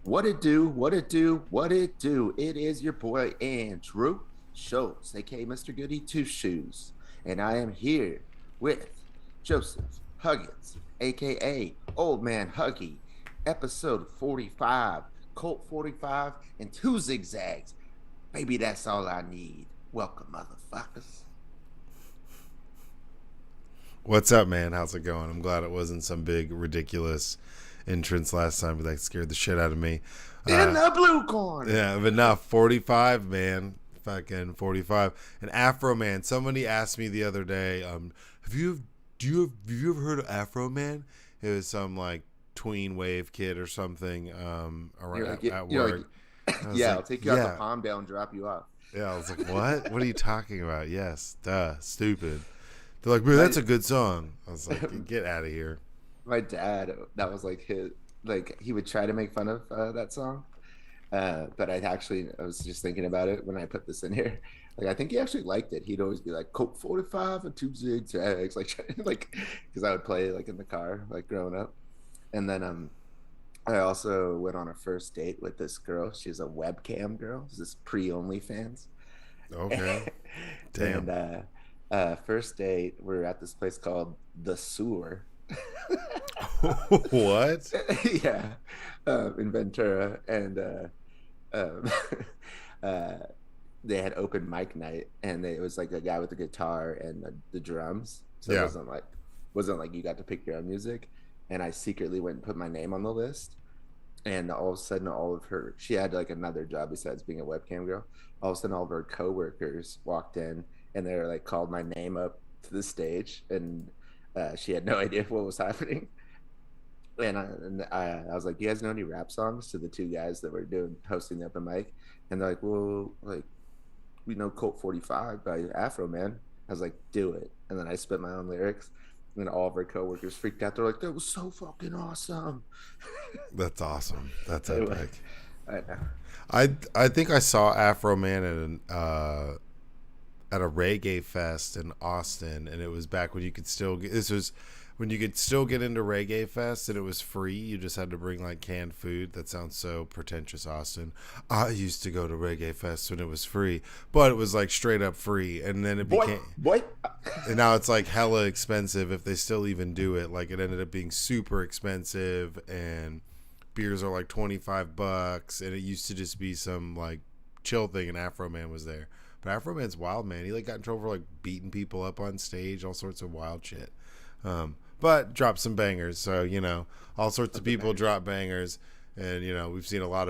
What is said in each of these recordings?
What it do, what it do, what it do. It is your boy Andrew Schultz, aka Mr. Goody Two Shoes. And I am here with Joseph Huggins, aka Old Man Huggy, episode 45, Colt 45, and two zigzags. Baby, that's all I need. Welcome, motherfuckers. What's up, man? How's it going? I'm glad it wasn't some big ridiculous entrance last time, but that scared the shit out of me. In the blue corner. Yeah, but not 45, man. Fucking 45. And Afro Man. Somebody asked me the other day, have you ever heard of Afro Man? It was some like tween wave kid or something around at work. I was Yeah, I'll like, take you out yeah, to Palmdale and drop you off. yeah. I was like, what? What are you talking about? Yes, duh, stupid. They're like, man, My that's a good song. I was like, get out of here. my dad, that was like his, like he would try to make fun of that song. But I was just thinking about it when I put this in here. Like I think he actually liked it. He'd always be like Colt 45 and two zigzags, like because I would play like in the car like growing up. And then I also went on a first date with this girl. She's a webcam girl. She's this pre OnlyFans. Okay. And Damn. first date, we're at this place called the Sewer. What? Yeah, in Ventura, and um, uh, they had open mic night, and it was like a guy with the guitar and the drums. So it Yeah. wasn't like you got to pick your own music. And I secretly went and put my name on the list. And all of a sudden, she had like another job besides being a webcam girl. All of a sudden, all of her coworkers walked in, and they were like called my name up to the stage, and she had no idea what was happening. And I was like, "Do you guys know any rap songs?" To the two guys that were doing hosting the open mic, and they're like, "Well, like we know Colt 45 by Afro Man." I was like, "Do it," and then I spit my own lyrics, and then all of our coworkers freaked out. They're like, "That was so fucking awesome!" That's awesome. That's It was, epic. I know. I think I saw Afro Man at a reggae fest in Austin, and it was back when you could still get, this was when you could still get into reggae fest, and it was free. You just had to bring like canned food. That sounds so pretentious, Austin. I used to go to reggae fest when it was free, but it was like straight up free, and then it Boy, became. boy. And now it's like hella expensive if they still even do it. Like it ended up being super expensive, and beers are like $25, and it used to just be some like chill thing, and Afro Man was there. But Afro Man's wild, man. He like got in trouble for like beating people up on stage, all sorts of wild shit. But dropped some bangers, so all sorts of people drop bangers, and we've seen a lot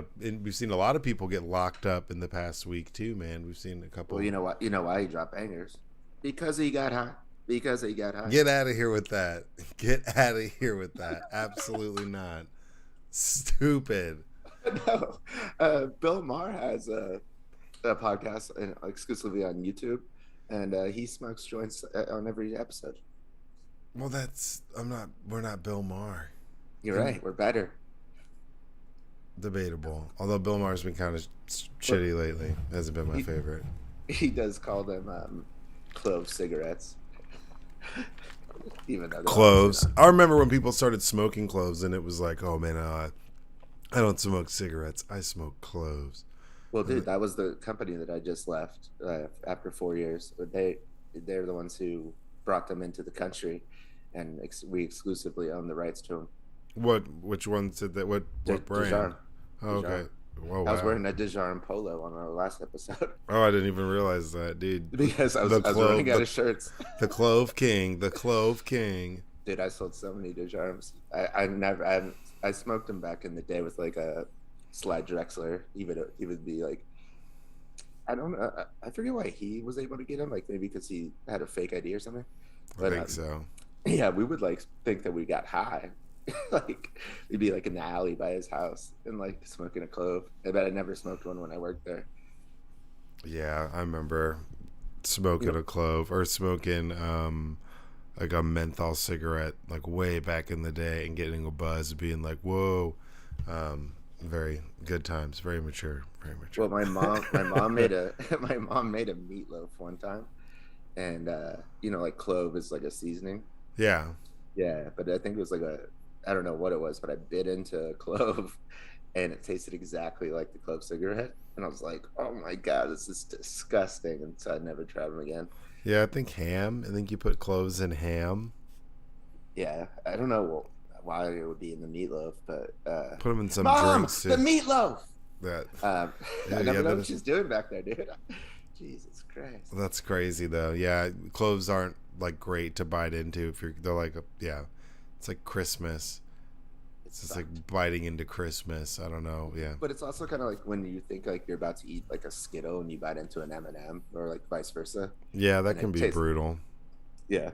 of people get locked up in the past week too, man. We've seen a Well, couple. you know what? You know why he dropped bangers? Because he got high. Because he got high. Get out of here with that. Get out of here with that. Absolutely not. Stupid. No, Bill Maher has a podcast exclusively on YouTube, and he smokes joints on every episode. Well, we're not Bill Maher. You're And right. We're better. debatable. Although Bill Maher's been kind of But shitty lately. Hasn't been my he favorite. he does call them clove cigarettes, even though they're obviously Cloves. not. I remember when people started smoking cloves, and it was like, oh man, I don't smoke cigarettes. I smoke cloves. Well, dude, that was the company that I just left after 4 years. But they're the ones who brought them into the country, and we exclusively own the rights to them. Which ones did that? What brand? Dijon. Oh, Dijon. okay. Whoa, I was wow. wearing a Dijon polo on our last episode Oh, I didn't even realize that, dude. because I was, The I was clove, running out of shirts. the Clove King, the Clove King. Dude, I sold so many Dijons. I smoked them back in the day with like a slide Drexler. He would be like, I don't know. I forget why he was able to get them. Like maybe because he had a fake ID or something. I But think so. yeah, we would like think that we got high. Like we'd be like in the alley by his house and like smoking a clove. I bet I never smoked one when I worked there. Yeah, I remember You smoking know, a clove or smoking like a menthol cigarette like way back in the day and getting a buzz, being like, whoa. Very good times, very mature, very mature. well, my mom made a my mom made a meatloaf one time, and like clove is like a seasoning. Yeah. Yeah, but I think it was like I don't know what it was, but I bit into a clove, and it tasted exactly like the clove cigarette. And I was like, oh my god, this is disgusting. And so I never tried them again. Yeah, I think ham. I think you put cloves in ham. Yeah, I don't know why it would be in the meatloaf, but Put them in some Mom, drinks the too. meatloaf. That Um, I yeah, never know what she's doing back there, dude. Jesus Christ. that's crazy though. Yeah, cloves aren't like great to bite into if you're. They're like yeah, it's like Christmas. It It's just like sucked. biting into Christmas. I don't know. Yeah, But it's also kind of like when you think like you're about to eat like a Skittle and you bite into an M&M, or like vice versa, yeah, that and can it be tastes. brutal. Yeah,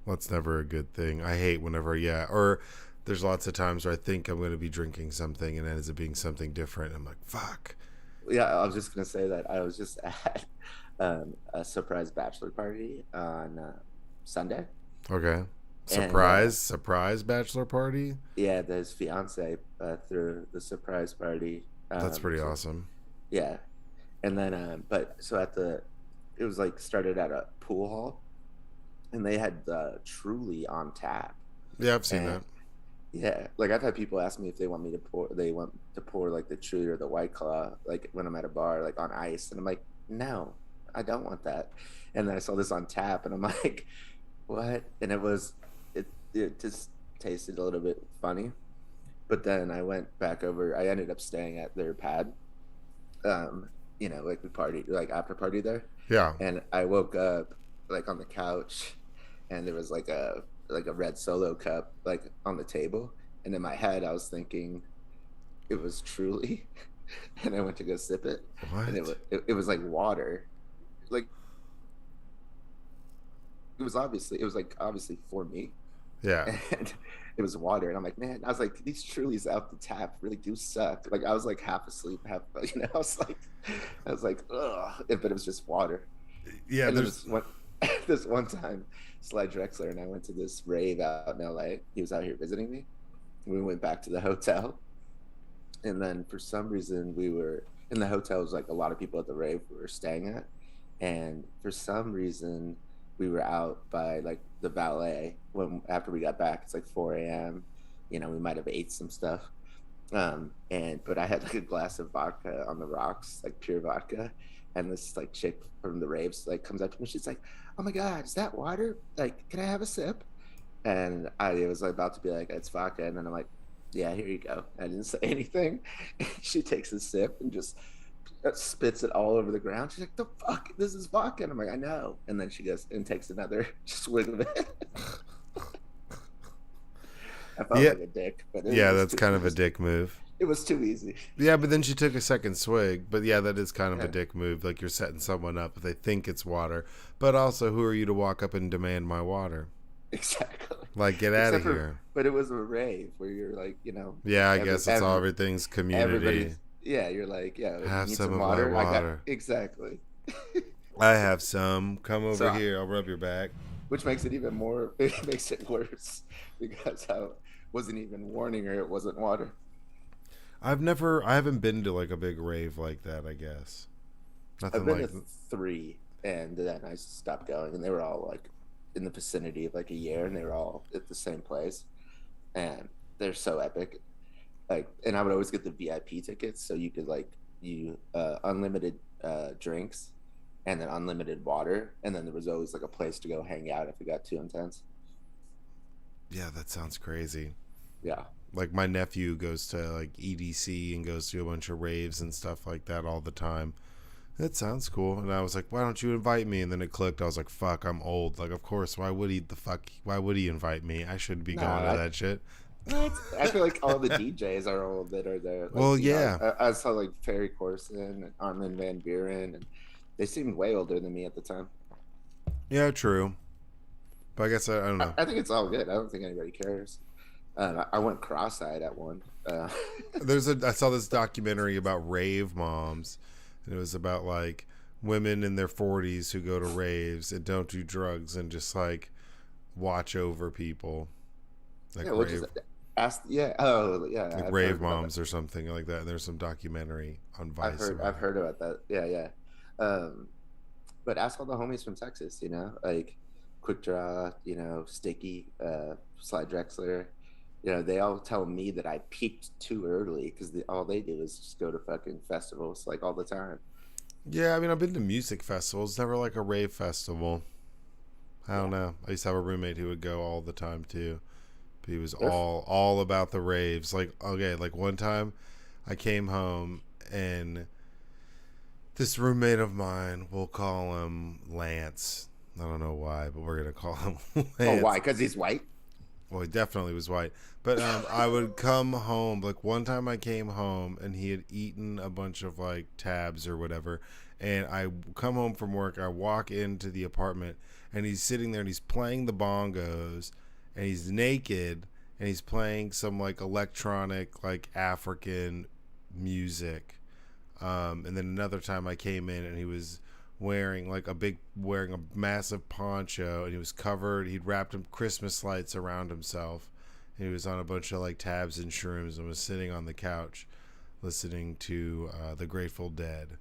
That's never a good thing. I hate whenever yeah, or there's lots of times where I think I'm going to be drinking something and it ends up being something different. I'm like, fuck. yeah. I was just gonna say that I was just at a surprise bachelor party on Sunday, Okay. and Surprise bachelor party. yeah, his fiance threw the surprise party. That's pretty So awesome. yeah, and then but so at the it was like started at a pool hall, and they had Truly on tap, Yeah, I've seen and that. yeah, like I've had people ask me if they want to pour like the Truly or the White Claw, like when I'm at a bar, like on ice, and I'm like, no, I don't want that. And then I saw this on tap, and I'm like, what? And it just tasted a little bit funny. But then I went back over. I ended up staying at their pad. Like we partied, like after party there, Yeah. and I woke up like on the couch, and there was like a red Solo cup like on the table, and in my head I was thinking it was Truly, and I went to go sip it, and What? it was like water, like it was like obviously for me, Yeah. and it was water, and I'm like, man, I was like, these Trulies out the tap really do suck. Like I was like half asleep, half I was like, ugh, but it was just water. Yeah. And then There's. this one time, Sly Drexler and I went to this rave out in LA. He was out here visiting me. We went back to the hotel, and then for some reason we were in the hotel. Was like a lot of people at the rave we were staying at, and for some reason we were out by like the valet when after we got back. It's like 4 a.m. We might have ate some stuff, and but I had like a glass of vodka on the rocks, like pure vodka, and this like chick from the raves like comes up to me. She's like, "Oh my god, is that water? Like, can I have a sip?" And I was like, about to be like, "It's vodka," and then I'm like, "Yeah, here you go." I didn't say anything. She takes a sip and just spits it all over the ground. She's like, "The fuck? This is vodka." And I'm like, "I know." And then she goes and takes another swig of it. I felt Yeah. like a dick, but Yeah, that's kind of a dick move. it was too easy. Yeah, but then she took a second swig. But yeah, that is kind of a Yeah, dick move. Like you're setting someone up if they think it's water. But also, who are you to walk up and demand my water? exactly. Like, get out of Except for, here. but it was a rave where you're like, Yeah, I guess it's all everything's community. everybody's, yeah, you're like, yeah, you Have need some some of my water. I got water. exactly. I have some. Come over So, here. I'll rub your back. which makes it even more, it makes it worse because I wasn't even warning her it wasn't water. I haven't been to like a big rave like that, I guess. I've Nothing been like, to three, and then I stopped going, and they were all like in the vicinity of like a year, and they were all at the same place, and they're so epic. Like, and I would always get the VIP tickets, so you could like you unlimited drinks, and then unlimited water, and then there was always like a place to go hang out if it got too intense. yeah, that sounds crazy. Yeah, Like my nephew goes to like EDC and goes to a bunch of raves and stuff like that all the time. That sounds cool. And I was like, why don't you invite me? And then it clicked. I was like, fuck, I'm old. Like, of course, why would he invite me? I should be no, going to that shit. I feel like all the DJs are old that are there. Like, Well, yeah. I saw like Ferry Corson and Armin van Buren, and they seemed way older than me at the time. Yeah, true. But I guess I don't know. I think it's all good. I don't think anybody cares. I went cross-eyed at one. I saw this documentary about rave moms. And it was about like women in their 40s who go to raves and don't do drugs and just like watch over people. Yeah, Like which is rave asked. Yeah, oh yeah, like I've rave heard about that. moms or something like that. And there's some documentary on Vice I've about it. heard about that. Yeah, yeah. Um, but ask all the homies from Texas. Like Quick Draw. Sticky, Sly Drexler. They all tell me that I peaked too early because all they do is just go to fucking festivals like all the time. Yeah, I mean, I've been to music festivals, never like a rave festival. I don't Yeah, know. I used to have a roommate who would go all the time too. But he was they're all about the raves. Like, okay, like one time I came home and this roommate of mine, we'll call him Lance. I don't know why, but we're gonna call him oh, why? Lance. Because he's white. Well, he definitely was white. But I would come home. Like one time, I came home and he had eaten a bunch of like tabs or whatever. And I come home from work. I walk into the apartment and he's sitting there and he's playing the bongos and he's naked and he's playing some like electronic like African music. And then another time I came in and he was wearing a massive poncho and he was covered. He'd wrapped him Christmas lights around himself. And he was on a bunch of like tabs and shrooms and was sitting on the couch listening to the Grateful Dead.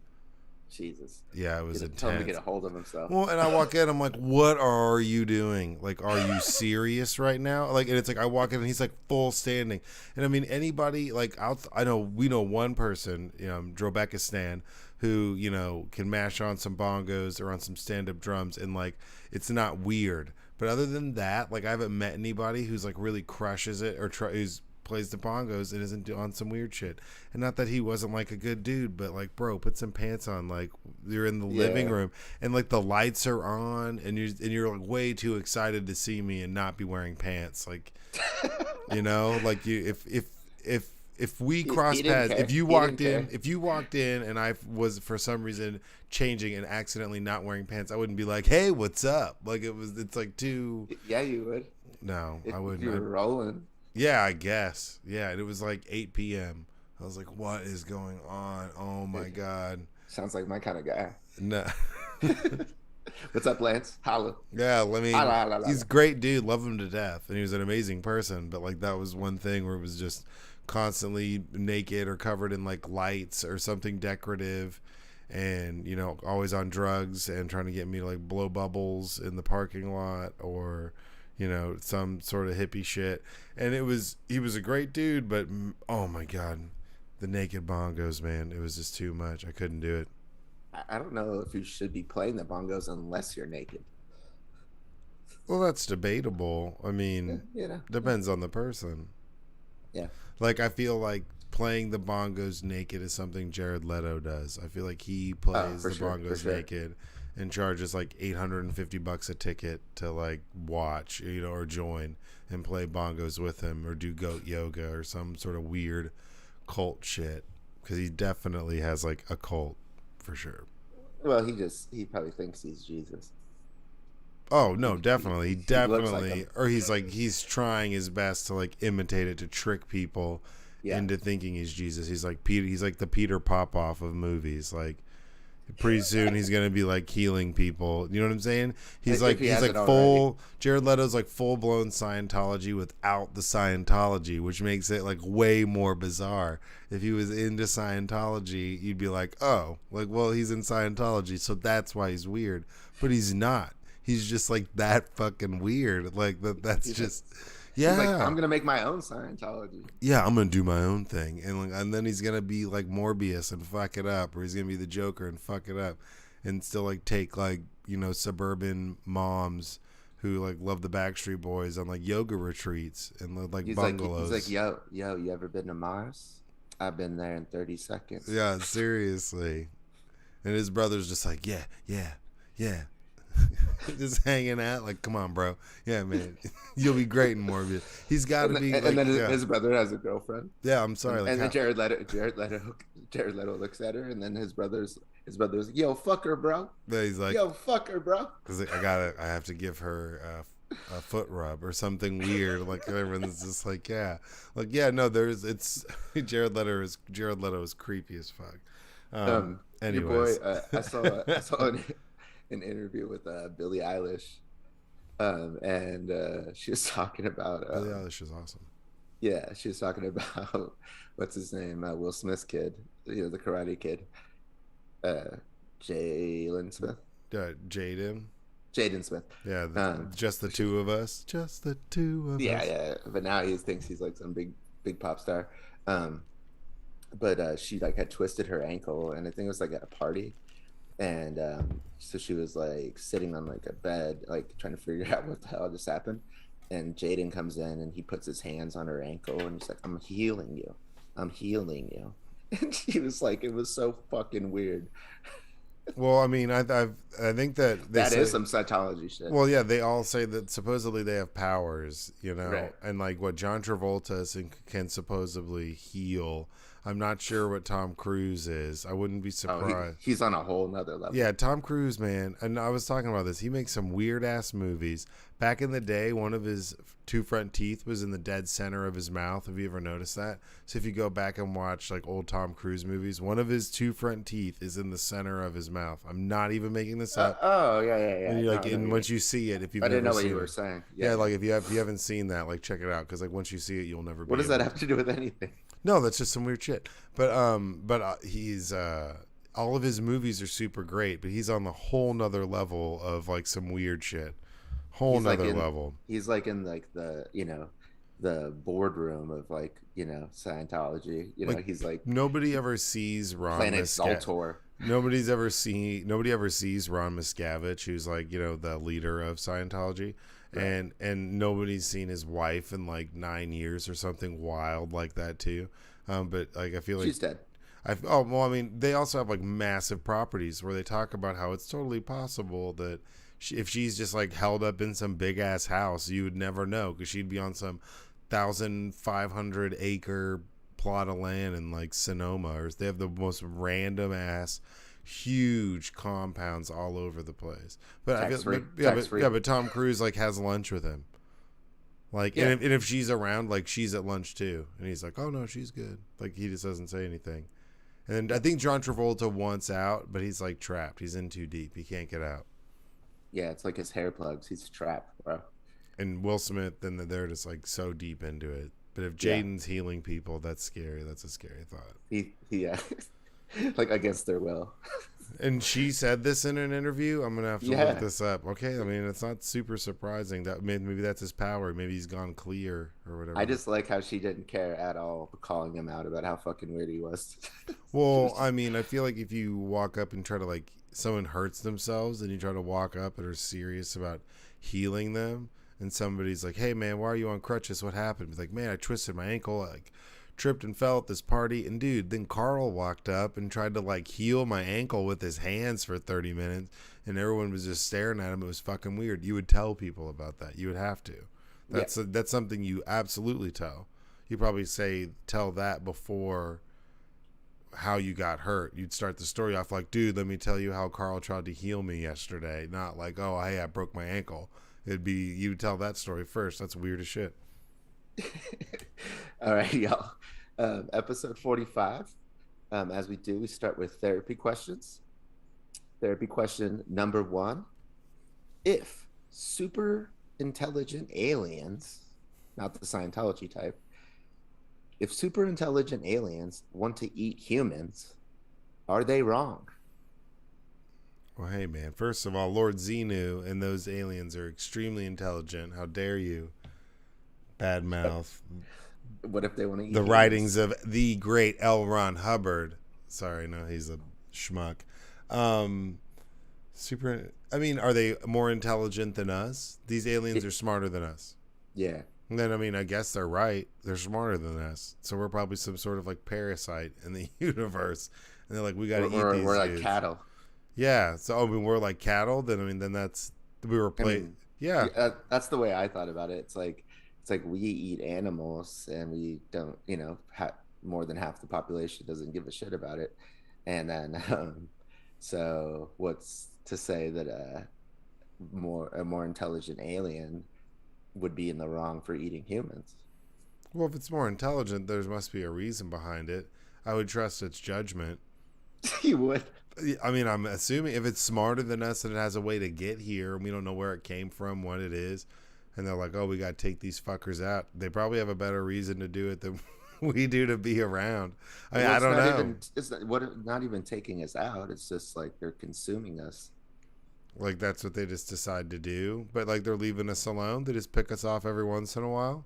Jesus. Yeah, it was Tell him to get intense. a hold of himself. Well, and I walk in, I'm like, "What are you doing? Like, are you serious right now?" Like, and it's like I walk in, and he's like full standing. And I mean, anybody like I know we know one person, Drobekistan, who can mash on some bongos or on some stand-up drums, and like it's not weird. But other than that, like I haven't met anybody who's like really crushes it or who's plays the bongos and isn't on some weird shit. And not that he wasn't like a good dude, but like, bro, put some pants on. Like you're in the living Yeah. room and like the lights are on and you're like way too excited to see me and not be wearing pants. Like, like you if we cross He didn't paths, care. He didn't care. if you walked in and I was for some reason changing and accidentally not wearing pants, I wouldn't be like, "Hey, what's up?" Like it's like too. Yeah, you would. No, I If you wouldn't. were rolling. Yeah, I guess. Yeah, and it was like 8 p.m. I was like, "What is going on? Oh my god!" Sounds like my kind of guy. No. What's up, Lance? Holla. Yeah, I mean, Holla, holla, he's holla. a great dude. Love him to death, and he was an amazing person. But like that was one thing where it was just constantly naked or covered in like lights or something decorative, and always on drugs and trying to get me to like blow bubbles in the parking lot or some sort of hippie shit. And he was a great dude, but oh my god, the naked bongos, man, it was just too much. I couldn't do it. I don't know if you should be playing the bongos unless you're naked. Well, that's debatable. I Yeah, mean, yeah, depends on the person. yeah. Like I feel like playing the bongos naked is something Jared Leto does. I feel like he Oh, plays for the sure, for bongos sure. naked and charges like $850 a ticket to like watch, or join and play bongos with him or do goat yoga or some sort of weird cult shit because he definitely has like a cult for sure. Well, he probably thinks he's Jesus. Oh no, He definitely, he he looks like definitely, him. or he's trying his best to like imitate it to trick people Yeah, into thinking he's Jesus. He's like Peter. He's like the Peter Popoff of movies. Like pretty soon he's gonna be like healing people. You know what I'm saying? if he He's like hasn't already. full. Jared Leto's like full blown Scientology without the Scientology, which makes it like way more bizarre. If he was into Scientology, you'd be like, oh, like well he's in Scientology, so that's why he's weird. But he's not. He's just like that fucking weird. Like that. That's He's like, just he's like, yeah. I'm gonna make my own Scientology. Yeah, I'm gonna do my own thing, and then he's gonna be like Morbius and fuck it up, or he's gonna be the Joker and fuck it up, and still like take like suburban moms who like love the Backstreet Boys on like yoga retreats and like He's like, bungalows. yo, you ever been to Mars? I've been there in 30 seconds. Yeah, seriously. And his brother's just like, yeah, yeah, yeah. Just hanging out, like, come on, bro. Yeah, man, you'll be great in Morbius. He's got to be And like, then yeah, his brother has a girlfriend. yeah. I'm sorry, like, And then how, Jared Leto looks at her, and then his brother's like, yo, fuck her, bro. he's like, Yo, fuck her, bro. because I have to give her a foot rub or something weird. Like everyone's just like, yeah, no, it's Jared Leto is creepy as fuck. Your boy, Anyways, I saw an interview with Billie Eilish, and she was talking about Billie Eilish is awesome. yeah, she was talking about what's his name, Will Smith's kid, the Karate Kid, uh, Jalen Smith. Jaden. Jaden Smith. Yeah, Um, just the two of us. Just the two of yeah, us. yeah. But now he thinks he's like some big pop star. Um, but she like had twisted her ankle, and I think it was like at a party, and so she was like sitting on like a bed, like trying to figure out what the hell just happened. And Jaden comes in and he puts his hands on her ankle and he's like, "I'm healing you, I'm healing you." And she was like, it was so fucking weird. Well, I mean, I think that they That is say. some Scientology shit. Well, yeah, they all say that supposedly they have powers, Right. and like what John Travolta can supposedly heal. I'm not sure what Tom Cruise is. I wouldn't be Oh, surprised. he's on a whole nother level. Yeah, Tom Cruise, man. And I was talking about this. He makes some weird ass movies. Back in the day, one of his two front teeth was in the dead center of his mouth. Have you ever noticed that? So if you go back and watch like old Tom Cruise movies, one of his two front teeth is in the center of his mouth. I'm not even making this up. Oh, yeah, yeah, And yeah. you No, like, I know what and you once mean. you see it, if you've I didn't never know what seen you were it, saying. Yeah, yeah, yeah. like if you haven't seen that, like check it out because like once you see it, you'll never What be does that able have to. to do with anything? No, that's just some weird shit. But he's all of his movies are super great, but he's on the whole nother level of like some weird shit. Whole He's like nother in level. he's like in like the boardroom of like Scientology. Like He's like nobody ever sees Ron Planet Miscavige. Zoltor. Nobody ever sees Ron Miscavige, who's like the leader of Scientology, Right. and nobody's seen his wife in like 9 years or something wild like that too. But like I feel like She's dead. oh well, I mean they also have like massive properties where they talk about how it's totally possible that if she's just like held up in some big ass house, you would never know because she'd be on some 1,500 acre plot of land in like Sonoma, or they have the most random ass huge compounds all over the place. But I feel, Tax free. but yeah, Tax but free. yeah, but Tom Cruise like has lunch with him. Like, Yeah. and if she's around, like she's at lunch too, and he's like, "Oh no, she's good." Like he just doesn't say anything. And I think John Travolta wants out, but he's like trapped. He's in too deep. He can't get out. Yeah, it's like his hair plugs. He's trapped, bro. And Will Smith, then they're just like so deep into it. But if Yeah. Jaden's healing people, that's scary. That's a scary thought. He like against their will. And she said this in an interview. I'm gonna have to look Yeah. this up. Okay, I mean it's not super surprising that maybe that's his power. Maybe he's gone clear or whatever. I just like how she didn't care at all for calling him out about how fucking weird he was. She Well, was I just, mean, I feel like if you walk up and try to like someone hurts themselves and you try to walk up and are serious about healing them, and somebody's like, "Hey man, why are you on crutches? What happened?" It's like, "Man, I twisted my ankle, like tripped and fell at this party." And dude, then Carl walked up and tried to like heal my ankle with his hands for 30 minutes, and everyone was just staring at him. It was fucking weird. You would tell people about that. You would have to. yeah. That's something you absolutely tell. You probably tell that before how you got hurt. You'd start the story off like, "Dude, let me tell you how Carl tried to heal me yesterday." Not like, "Oh, hey, I broke my ankle." It'd be you tell that story first. That's weird as shit. All right, y'all. Episode 45. As we do, we start with therapy questions. Therapy question number one: if super intelligent aliens, not the Scientology type, if super intelligent aliens want to eat humans, are they wrong? Well, hey man, first of all, Lord Xenu and those aliens are extremely intelligent. How dare you badmouth What if they want to eat the humans? writings of the great L. Ron Hubbard? Sorry, no, he's a schmuck. Um, super. I mean, are they more intelligent than us? These aliens are smarter than us. Yeah. And then, I mean, I guess they're right. They're smarter than us. So we're probably some sort of like parasite in the universe. And they're like, we got to eat these We're like dudes. cattle. Yeah. So, I mean, we're like cattle. Then that's, we were I played. mean, Yeah. that's the way I thought about it. It's like we eat animals and we don't, more than half the population doesn't give a shit about it. And then, so what's to say that a more intelligent alien would be in the wrong for eating humans? Well, if it's more intelligent, there must be a reason behind it. I would trust its judgment. You would. I mean, I'm assuming if it's smarter than us and it has a way to get here and we don't know where it came from, what it is, and they're like, "Oh, we got to take these fuckers out." They probably have a better reason to do it than we do to be around. I mean, Well, I don't know. it's not even taking us out. It's just like they're consuming us. Like that's what they just decide to do. But like they're leaving us alone. They just pick us off every once in a while.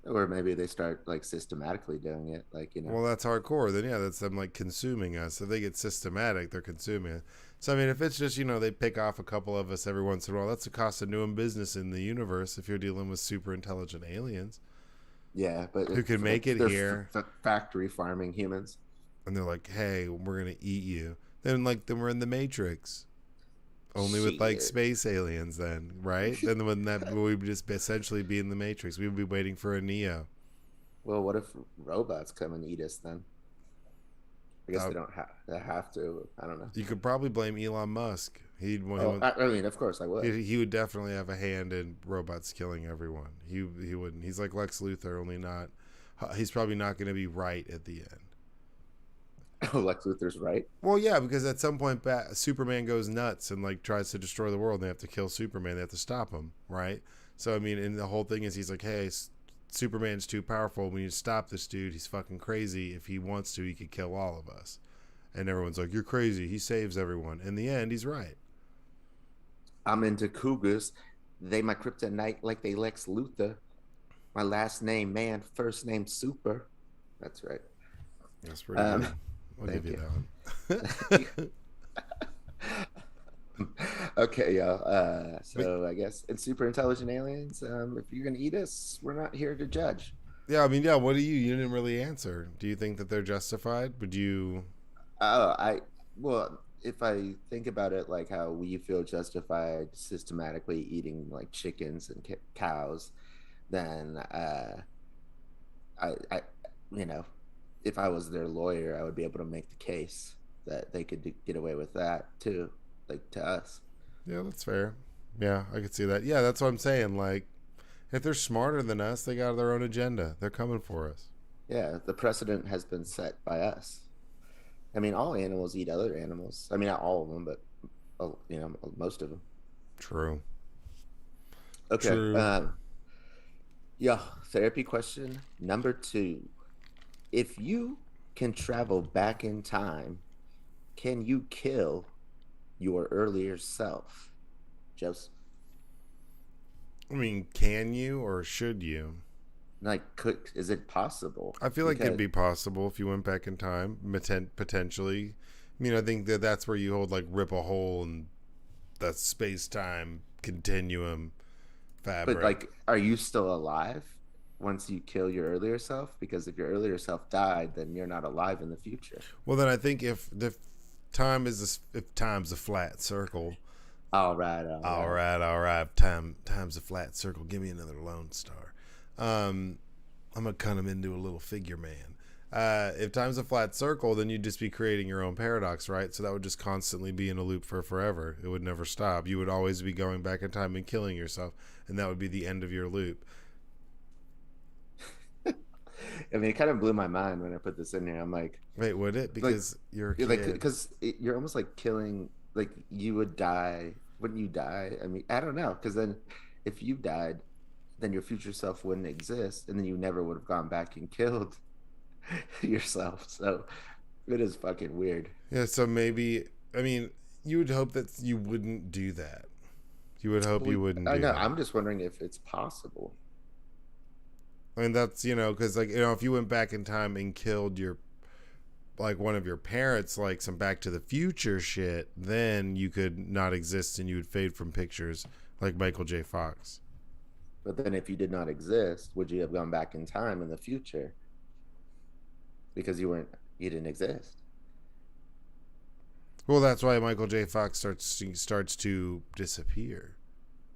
Or maybe they start like systematically doing it, like Well, that's hardcore. Then yeah, that's them like consuming us. If they get systematic, they're consuming it. So I mean, if it's just they pick off a couple of us every once in a while, that's the cost of doing business in the universe. If you're dealing with super intelligent aliens yeah, but who can make like it they're here, factory farming humans. and they're like, "Hey, we're gonna eat you," then we're in the Matrix. Only with like Shit. space aliens, then right? Then when that we would just essentially be in the Matrix. We would be waiting for a Neo. Well, what if robots come and eat us then? I guess Uh, they don't have. They have to. I don't know. you could probably blame Elon Musk. Oh, I mean, of course I would. He would definitely have a hand in robots killing everyone. He wouldn't. He's like Lex Luthor, only not. He's probably not going to be right at the end. Oh, Lex Luthor's right. Well, yeah, because at some point, Superman goes nuts and like tries to destroy the world. And they have to kill Superman. They have to stop him, right? So I mean, and the whole thing is he's like, hey, Superman's too powerful. We need to stop this dude. He's fucking crazy. If he wants to, he could kill all of us. And everyone's like, you're crazy. He saves everyone. In the end, he's right. I'm into cougars. They my kryptonite like they Lex Luthor. My last name man, first name Super. That's right. That's pretty good. I'll give Thank you you. that one. Okay, y'all. But So I guess it's super intelligent aliens. If you're gonna eat us, we're not here to judge. yeah, I mean, yeah. What do you didn't really answer? Do you think that they're justified? Would you? Oh, well, if I think about it, like how we feel justified systematically eating like chickens and cows, then I, you know, if I was their lawyer, I would be able to make the case that they could get away with that too, like to us. Yeah, that's fair. Yeah, I could see that. Yeah, that's what I'm saying. Like, if they're smarter than us, they got their own agenda. They're coming for us. Yeah, the precedent has been set by us. I mean, all animals eat other animals. I mean, not all of them, but most of them. True. Okay. True. Yeah. Therapy question number two. If you can travel back in time, can you kill your earlier self, Joseph? I mean, can you or should you? Like, is it possible? I feel like it'd Because, be possible if you went back in time, potentially. I mean, I think that that's where you hold like rip a hole in the space time continuum but fabric. like, are you still alive once you kill your earlier self? Because if your earlier self died, then you're not alive in the future. Well, then I think if the if time's a flat circle. All right, all All right. right, all right. Time's a flat circle. Give me another Lone Star. Um, I'm gonna cut him into a little figure man. If time's a flat circle, then you'd just be creating your own paradox, right? So that would just constantly be in a loop for forever. It would never stop. You would always be going back in time and killing yourself, and that would be the end of your loop. I mean, it kind of blew my mind when I put this in here. I'm Wait, would it? like, Because you're a you're like, kid. because you're almost like killing, like you would die. Wouldn't you die? I mean, I don't know. Because then if you died, then your future self wouldn't exist. And then you never would have gone back and killed yourself. So it is fucking weird. Yeah. So maybe I mean you would hope that you wouldn't do that. You would hope you wouldn't I do know. that. I'm just wondering if it's possible. I mean, that's because like if you went back in time and killed your like one of your parents, like some Back to the Future shit, then you could not exist and you would fade from pictures, like Michael J. Fox. But then if you did not exist, would you have gone back in time in the future because you didn't exist? Well, that's why Michael J. Fox starts to disappear.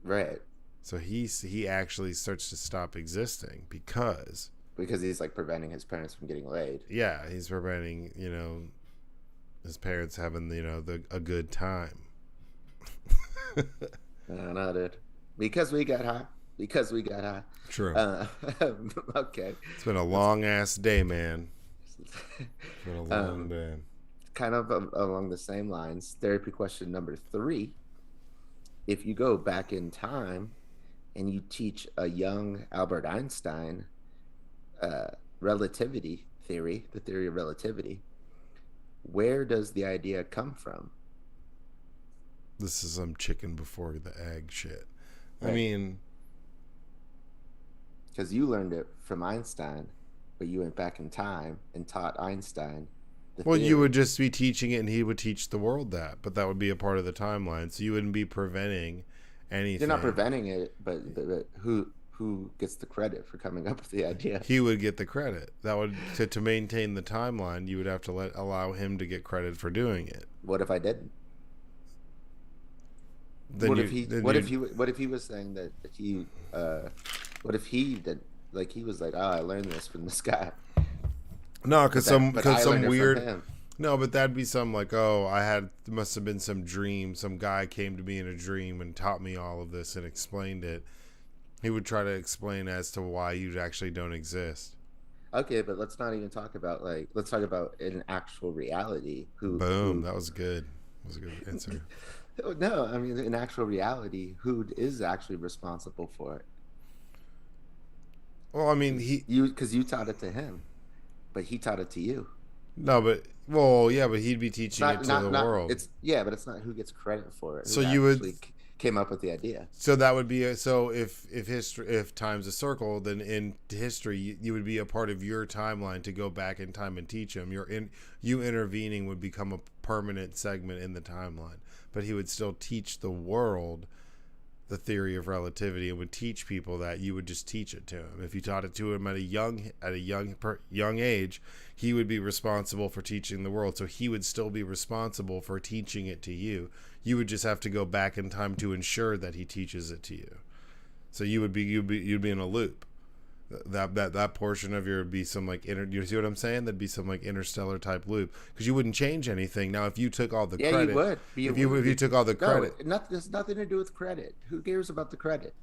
Right. So he actually starts to stop existing because Because he's like preventing his parents from getting laid. yeah, he's preventing his parents having a good time. No, not it. Because we got high. Because we got high. True. Uh, okay. It's been a long ass day, man. It's been a long um, day. kind of along the same lines. Therapy question number three. If you go back in time and you teach a young Albert Einstein relativity theory, the theory of relativity, where does the idea come from? This is some chicken before the egg shit. I Right. mean, Because you learned it from Einstein, but you went back in time and taught Einstein the well, you would theory. just be teaching it, and he would teach the world that, but that would be a part of the timeline, so you wouldn't be preventing You're not anything. preventing it, but who gets the credit for coming up with the idea? He would get the credit. That would to maintain the timeline. You would have to allow him to get credit for doing it. What if I didn't? Then you then you What if he was saying that he what if he did, like, he was like, oh, I learned this from this guy, no, but because I learned some it from weird. him. No, but that'd be some like, oh, must have been some dream. Some guy came to me in a dream and taught me all of this and explained it. He would try to explain as to why you actually don't exist. Okay, but let's not even talk about, like, let's talk about in actual reality Boom, who that was good. That was a good answer. no, I mean, in actual reality, who is actually responsible for it? Well, I mean, he Because you taught it to him, but he taught it to you. no, but well, yeah, but he'd be It's teaching it not to the not world. it's yeah, but it's not who gets credit for it, So who you would actually came up with the idea. So that would be so if history if time's a circle, then in history you would be a part of your timeline to go back in time and teach him. You intervening would become a permanent segment in the timeline, but he would still teach the world the theory of relativity and would teach people that. You would just teach it to him. If you taught it to him at a young age, he would be responsible for teaching the world. So he would still be responsible for teaching it to you. You would just have to go back in time to ensure that he teaches it to you. So you'd be in a loop. That portion of your would be some like you see what I'm saying? That'd be some like interstellar type loop because you wouldn't change anything. Now, if you took all the Yeah, you credit, would. if you took all the No, credit, there's nothing to do with credit. Who cares about the credit?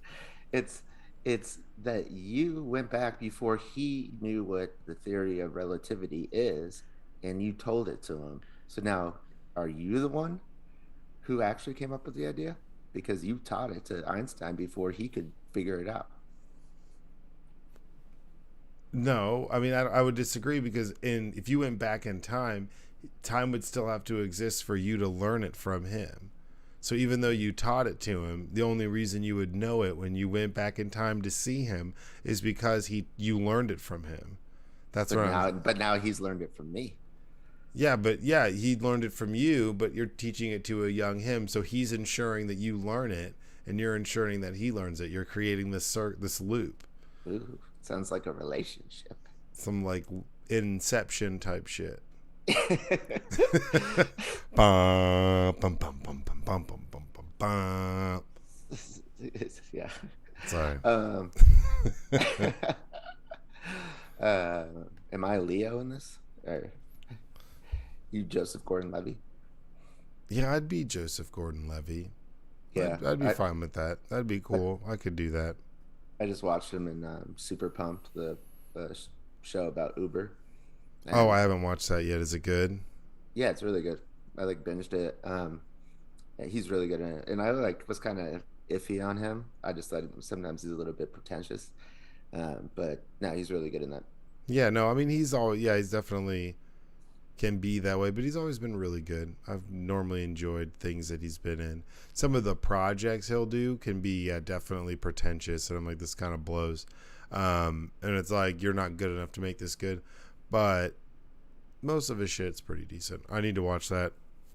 It's it's that you went back before he knew what the theory of relativity is, and you told it to him. So now, are you the one who actually came up with the idea? Because you taught it to Einstein before he could figure it out. no, I mean I would disagree because if you went back in time, time would still have to exist for you to learn it from him. So even though you taught it to him, the only reason you would know it when you went back in time to see him is because you learned it from him. That's what I'm. But now he's learned it from me. Yeah, but yeah, he learned it from you, but you're teaching it to a young him, so he's ensuring that you learn it, and you're ensuring that he learns it. You're creating this loop, Ooh, sounds like a relationship. some like Inception type shit. Bum, bum, bum, bum, bum, bum, bum, bum, bum, bum. Yeah. Sorry. Um, uh, am I Leo in this? Or you Joseph Gordon-Levitt? Yeah, I'd be Joseph Gordon-Levitt. Yeah, I'd be fine with that. That'd be I, cool. I could do that. I just watched him in Super Pumped, the show about Uber, Oh, and I haven't watched that yet. Is it good? yeah, it's really good. I like binged it. Yeah, he's really good in it, and I like was kind of iffy on him. I just thought sometimes he's a little bit pretentious, but no, he's really good in that. Yeah, no, I mean he's definitely can be that way, but he's always been really good. I've normally enjoyed things that he's been in. Some of the projects he'll do can be definitely pretentious, and I'm like, this kind of blows. And it's like you're not good enough to make this good, but most of his shit's pretty decent. I need to watch that.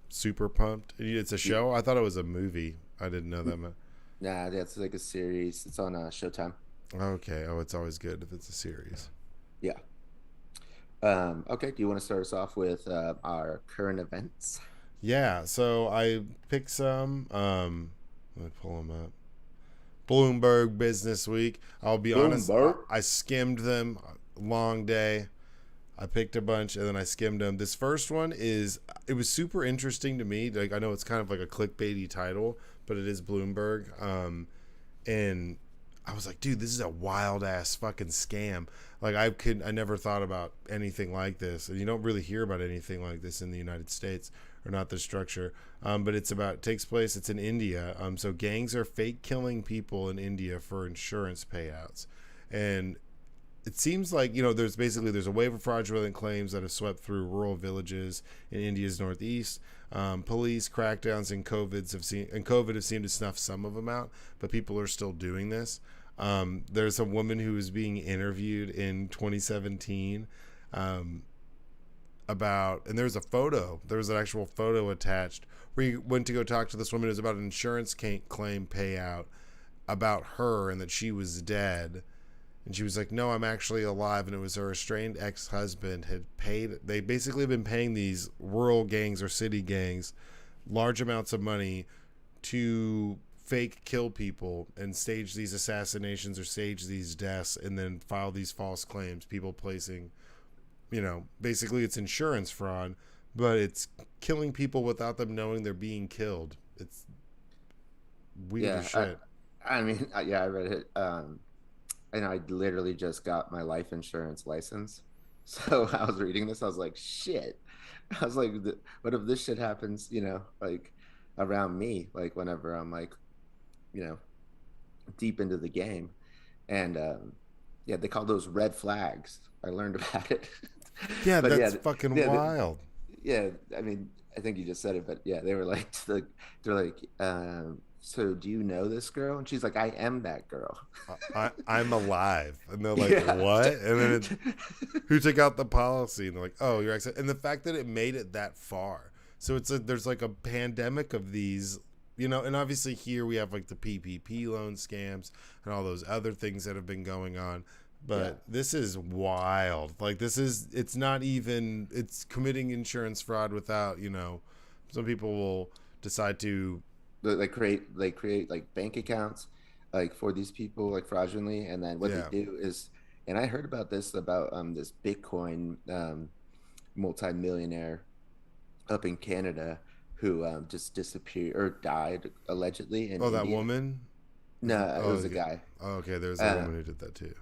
Super Pumped. It's a Yeah. show. I thought it was a movie. I didn't know that. Nah, that's like a series. It's on Showtime. Okay. Oh, it's always good if it's a series. Yeah. Okay. Do you want to start us off with our current events? Yeah. So I picked some. Let me pull them up. Bloomberg Business Week. I'll be honest. Bloomberg. I skimmed them. Long day. I picked a bunch and then I skimmed them. This first one it was super interesting to me. Like I know it's kind of like a clickbaity title, but it is Bloomberg. And I was like, dude, this is a wild ass fucking scam. Like I never thought about anything like this, and you don't really hear about anything like this in the United States, or not the structure. But it's takes place. It's in India. So gangs are fake killing people in India for insurance payouts, and it seems like there's a wave of fraudulent claims that have swept through rural villages in India's northeast. Police crackdowns and COVID have seemed to snuff some of them out, but people are still doing this. There's a woman who was being interviewed in 2017 um, about, and there's a photo. There was an actual photo attached where you went to go talk to this woman. It was about an insurance claim payout about her and that she was dead. And she was like, no, I'm actually alive. And it was her estranged ex-husband had paid. They basically have been paying these rural gangs or city gangs large amounts of money to fake kill people and stage these assassinations or stage these deaths and then file these false claims. People placing, basically it's insurance fraud, but it's killing people without them knowing they're being killed. It's weird as Yeah, shit. I mean, yeah, I read it. And I literally just got my life insurance license. So I was reading this, I was like, shit. I was like, what if this shit happens, like around me, like whenever I'm like, you know, deep into the game. And yeah, they call those red flags. I learned about it. Yeah, But yeah, that's fucking yeah, wild. yeah. I mean, I think you just said it, but yeah, they were like, they're like, so do you know this girl? And she's like, I am that girl. I'm alive. And they're like, Yeah. what? And then who took out the policy? And they're like, oh, you're accident. And the fact that it made it that far. So there's like a pandemic of these, and obviously here we have like the PPP loan scams and all those other things that have been going on. Yeah. But this is wild. Like it's committing insurance fraud without, some people will decide to. They create like bank accounts like for these people like fraudulently, and then what they Yeah. do is, and I heard about this Bitcoin multimillionaire up in Canada who just disappeared or died allegedly in Oh, that India. woman? No, it Oh, was a okay. guy. Oh, okay. There's a Uh, woman who did that too.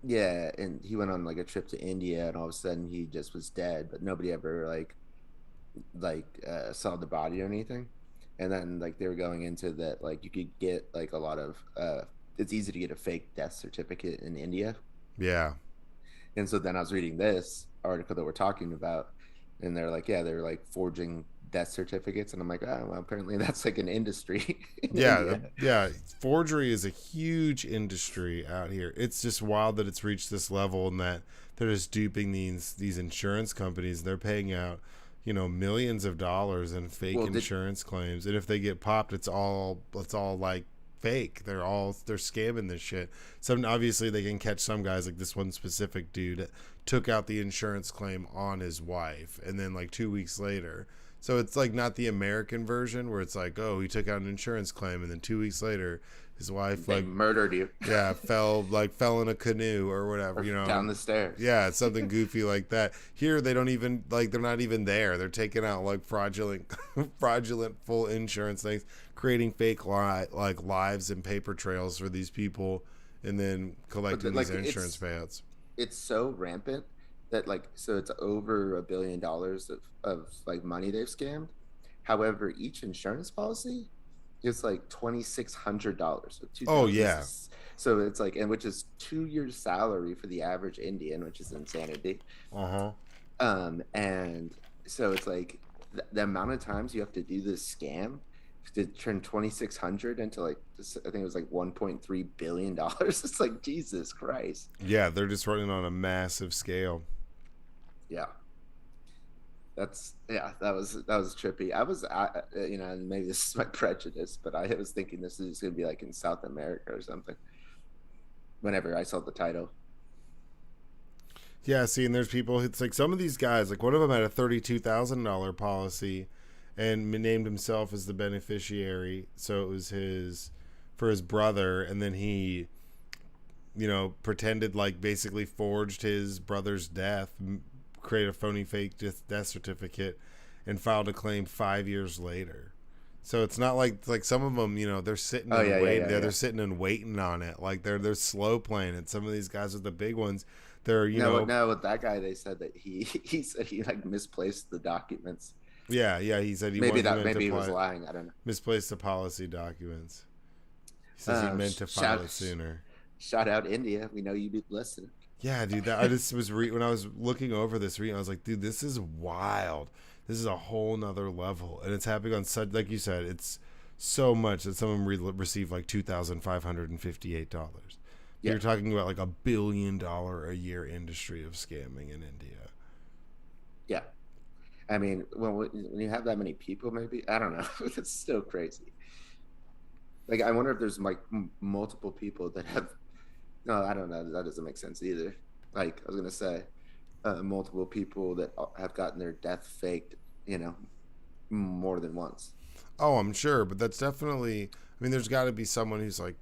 yeah, and he went on like a trip to India, and all of a sudden he just was dead, but nobody ever saw the body or anything. And then like they were going into that like you could get like a lot of it's easy to get a fake death certificate in India. Yeah. And so then I was reading this article that we're talking about, and they're like, yeah, they're like forging death certificates, and I'm like, oh, well, apparently that's like an industry in Yeah, India. yeah. Forgery is a huge industry out here. It's just wild that it's reached this level and that they're just duping these insurance companies. They're paying out, millions of dollars in fake Well, did insurance claims, and if they get popped, it's all like fake. They're scamming this shit. Some obviously they can catch some guys like this one specific dude took out the insurance claim on his wife, and then like 2 weeks later. So it's like not the American version where it's like, oh, he took out an insurance claim, and then 2 weeks later, his wife they like, murdered you yeah, fell in a canoe or whatever, or down the stairs? Yeah, it's something goofy like that. Here they don't even like they're not even there. They're taking out like fraudulent full insurance things, creating fake like lives and paper trails for these people, and then collecting Like these insurance payouts. it's so rampant that like so it's over $1 billion of like money they've scammed. However, each insurance policy is like $2,600, so two Oh thousand. yeah. So it's like, and which is 2 years' salary for the average Indian, which is insanity. Uh huh. And so it's like the amount of times you have to do this scam to turn 2,600 into like this, I think it was like $1.3 billion. It's like Jesus Christ. Yeah, they're just running on a massive scale. Yeah. That was trippy. And maybe this is my prejudice, but I was thinking this is going to be like in South America or something. Whenever I saw the title, Yeah, see, and there's people. It's like some of these guys. Like one of them had a $32,000 policy, and named himself as the beneficiary. So it was for his brother, and then he, pretended like basically forged his brother's death, created a phony fake death certificate, and filed a claim 5 years later. So it's not like some of them, they're sitting oh and yeah, yeah, waiting. yeah, yeah. They're sitting and waiting on it. Like they're slow playing it. Some of these guys with the big ones, they're No, with that guy, they said that he he said he like misplaced the documents. yeah. He said he meant Maybe to he was lying. I don't know. misplace the policy documents. He says he meant to file Shout it sooner. shout out India. We know you be listening. Yeah, dude. That I just was when I was looking over this reading, I was like, dude, this is wild. This is a whole nother level, and it's happening on such, like you said, it's so much that someone received like $2,558. But Yeah, you're talking about like $1 billion a year industry of scamming in India. yeah. I mean, when you have that many people, maybe I don't know. It's still crazy. Like, I wonder if there's like multiple people that have. No, I don't know. That doesn't make sense either. Like I was gonna say, multiple people that have gotten their death faked. You know, more than once. Oh, I'm sure, but that's definitely. I mean, there's got to be someone who's like,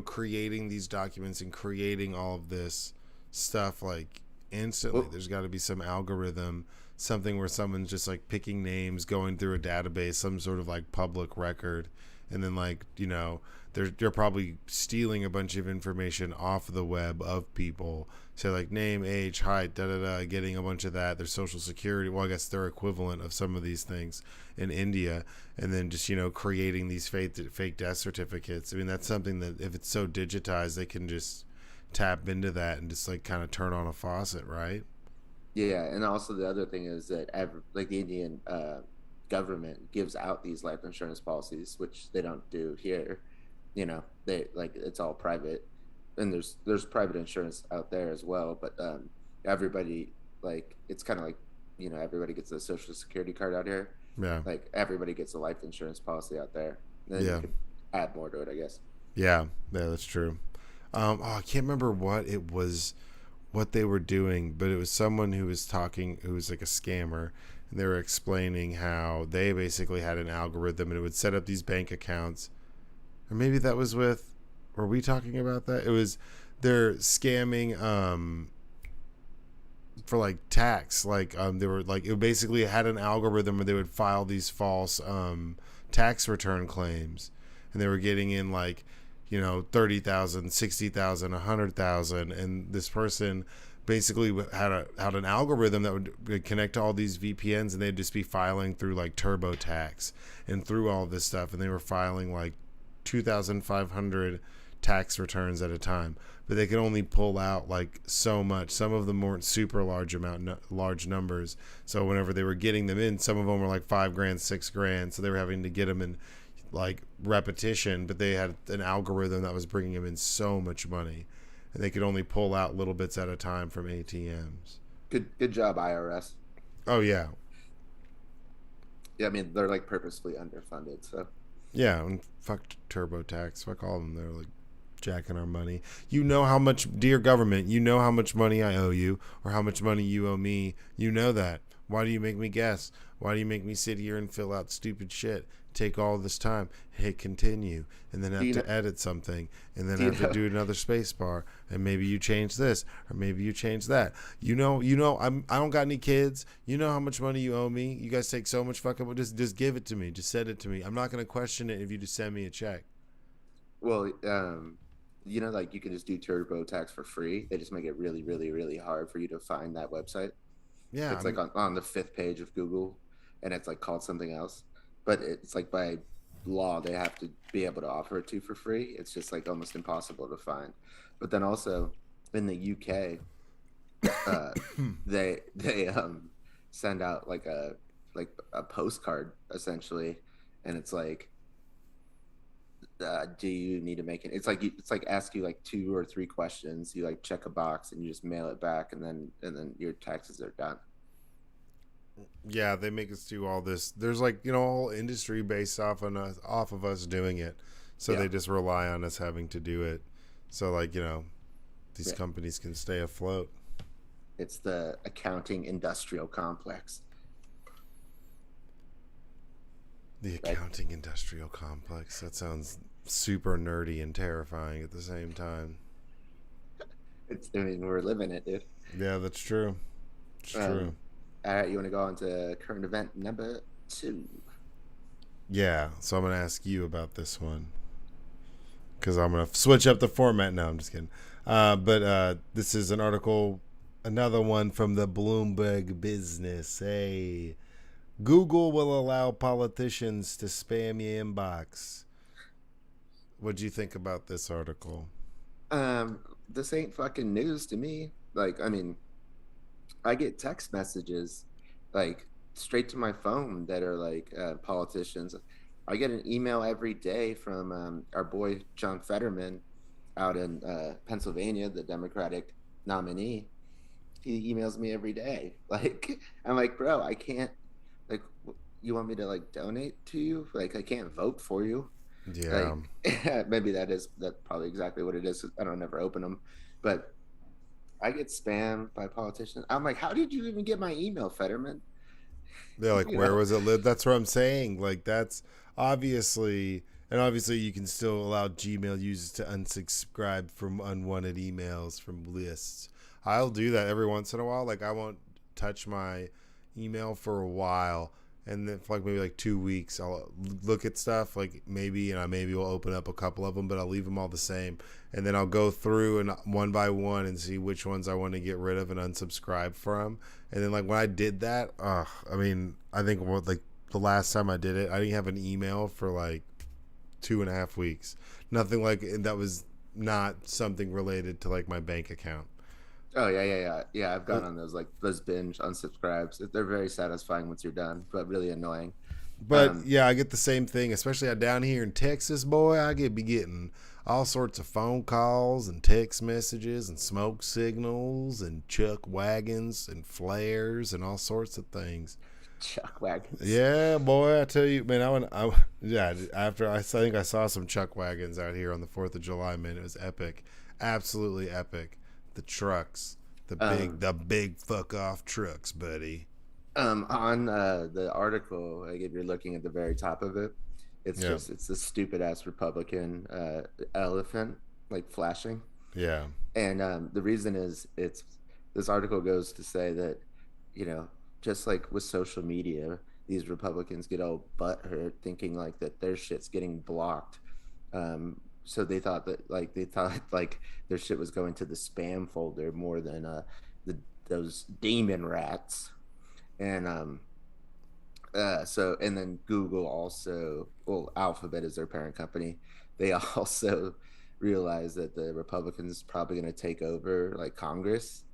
creating these documents and creating all of this stuff like instantly. Well, There's got to be some algorithm, something where someone's just like picking names, going through a database, some sort of like public record, and then like they're probably stealing a bunch of information off the web of people. Say like name, age, height, da da da, getting a bunch of that. Their social security. Well, I guess they're equivalent of some of these things in India, and then just creating these fake death certificates. I mean, that's something that if it's so digitized, they can just tap into that and just like kind of turn on a faucet, right? yeah, and also the other thing is that like the Indian government gives out these life insurance policies, which they don't do here. They like it's all private, and there's private insurance out there as well. But everybody like it's kind of like everybody gets a social security card out here. Yeah, Like everybody gets a life insurance policy out there. Then you yeah, could add more to it, I guess. yeah. That's true. Oh, I can't remember what it was, what they were doing, but it was someone who was talking, who was like a scammer, and they were explaining how they basically had an algorithm and it would set up these bank accounts. Or maybe that was with, were we talking about that? It was, they're scamming for like tax. Like they were like, it basically had an algorithm where they would file these false tax return claims, and they were getting in like 30,000, 60,000, 100,000, and this person basically had an algorithm that would connect to all these VPNs, and they'd just be filing through like TurboTax and through all this stuff, and they were filing like 2,500 tax returns at a time, but they could only pull out like so much. Some of them weren't super large numbers, so whenever they were getting them in, some of them were like 5 grand, 6 grand, so they were having to get them in like repetition, but they had an algorithm that was bringing them in so much money, and they could only pull out little bits at a time from ATMs. Good job, IRS. Oh yeah. Yeah, I mean they're like purposefully underfunded, so Yeah, and fuck TurboTax, fuck all of them. They're like jacking our money. You know how much, dear government, you know how much money I owe you, or how much money you owe me. You know that. Why do you make me guess? Why do you make me sit here and fill out stupid shit? Take all this time, hit continue, and then do have you know to edit something, and then do you have to know do another space bar, and maybe you change this, or maybe you change that. I don't got any kids. You know how much money you owe me. You guys take so much fucking. Just give it to me. Just send it to me. I'm not gonna question it if you just send me a check. well, like you can just do TurboTax for free. They just make it really, really, really hard for you to find that website. Yeah, It's like on the fifth page of Google, and it's like called something else. But it's like by law they have to be able to offer it to you for free. It's just like almost impossible to find. But then also in the UK, uh, they send out like a postcard essentially, and it's like, do you need to make it? It's like ask you like 2 or 3 questions. You like check a box and you just mail it back, and then your taxes are done. yeah, they make us do all this. There's like a whole industry based off of us doing it, so Yeah, they just rely on us having to do it. So like these yeah. companies can stay afloat. It's the accounting industrial complex, The right? accounting industrial complex. That sounds super nerdy and terrifying at the same time. I mean, we're living it, dude. Yeah, that's true. It's Um, true. all right, you want to go on to current event number two? Yeah, so I'm gonna ask you about this one because I'm gonna switch up the format. No, I'm just kidding. But this is an article, another one from the Bloomberg Business. Hey, Google will allow politicians to spam your inbox. What do you think about this article? Um, this ain't fucking news to me. Like, I mean, I get text messages like straight to my phone that are like politicians. I get an email every day from our boy John Fetterman out in Pennsylvania, the Democratic nominee. He emails me every day. Like, I'm like, bro, I can't. Like, you want me to like donate to you? Like, I can't vote for you. Yeah. Like, maybe that's probably exactly what it is. I don't ever open them, but I get spammed by politicians. I'm like, how did you even get my email, Fetterman? They're like, You where know? was it lived? That's what I'm saying. Like, that's obviously, and obviously, you can still allow Gmail users to unsubscribe from unwanted emails from lists. I'll do that every once in a while. Like, I won't touch my email for a while, and then for like maybe like 2 weeks, I'll look at stuff. Like maybe, and I maybe will open up a couple of them, but I'll leave them all the same, and then I'll go through and one by one and see which ones I want to get rid of and unsubscribe from. And then like when I did that, I mean, I think what like the last time I did it, I didn't have an email for like 2.5 weeks. Nothing like that was not something related to like my bank account. Oh yeah. I've Uh, gone on those like those binge unsubscribes. They're very satisfying once you're done, but really annoying. But Um, yeah, I get the same thing, especially down here in Texas, boy. I get be getting all sorts of phone calls and text messages and smoke signals and chuck wagons and flares and all sorts of things. Chuck wagons. Yeah, boy, I tell you, man. Yeah. After I think I saw some chuck wagons out here on the 4th of July, man. It was epic, absolutely epic. The trucks, Um, the big fuck off trucks, buddy. on the article, like if you're looking at the very top of it, Yeah, it's this stupid ass Republican elephant like flashing. yeah. And the reason is it's this article goes to say that, you know, just like with social media, these Republicans get all butthurt thinking like that their shit's getting blocked. So they thought like their shit was going to the spam folder more than the those demon rats. And so and then Google also, well, Alphabet is their parent company. They also realized that the Republicans probably going to take over like Congress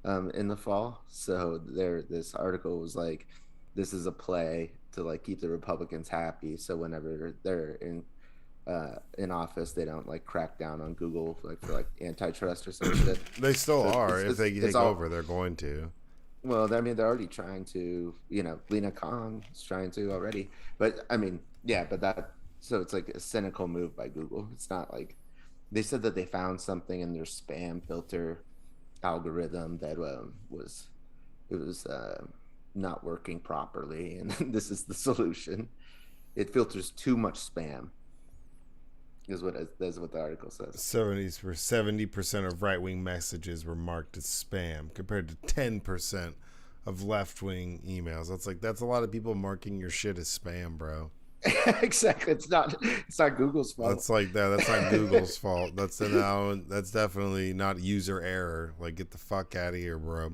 in the fall. So there, this article was like, this is a play to like keep the Republicans happy. So whenever they're in office, they don't like crack down on Google like for like antitrust or some shit. They still So are. If they it's take over, all they're going to. well, I mean, they're already trying to, you know, Lena Khan is trying to already. But I mean, yeah, but that, so it's like a cynical move by Google. It's not like they said that they found something in their spam filter algorithm that it was not working properly, and this is the solution. It filters too much spam, that's what the article says. 70% of right wing messages were marked as spam, compared to 10% of left wing emails. That's a lot of people marking your shit as spam, bro. Exactly. It's not Google's fault. That's like that. That's not Google's fault. That's definitely not user error. Like, get the fuck out of here, bro.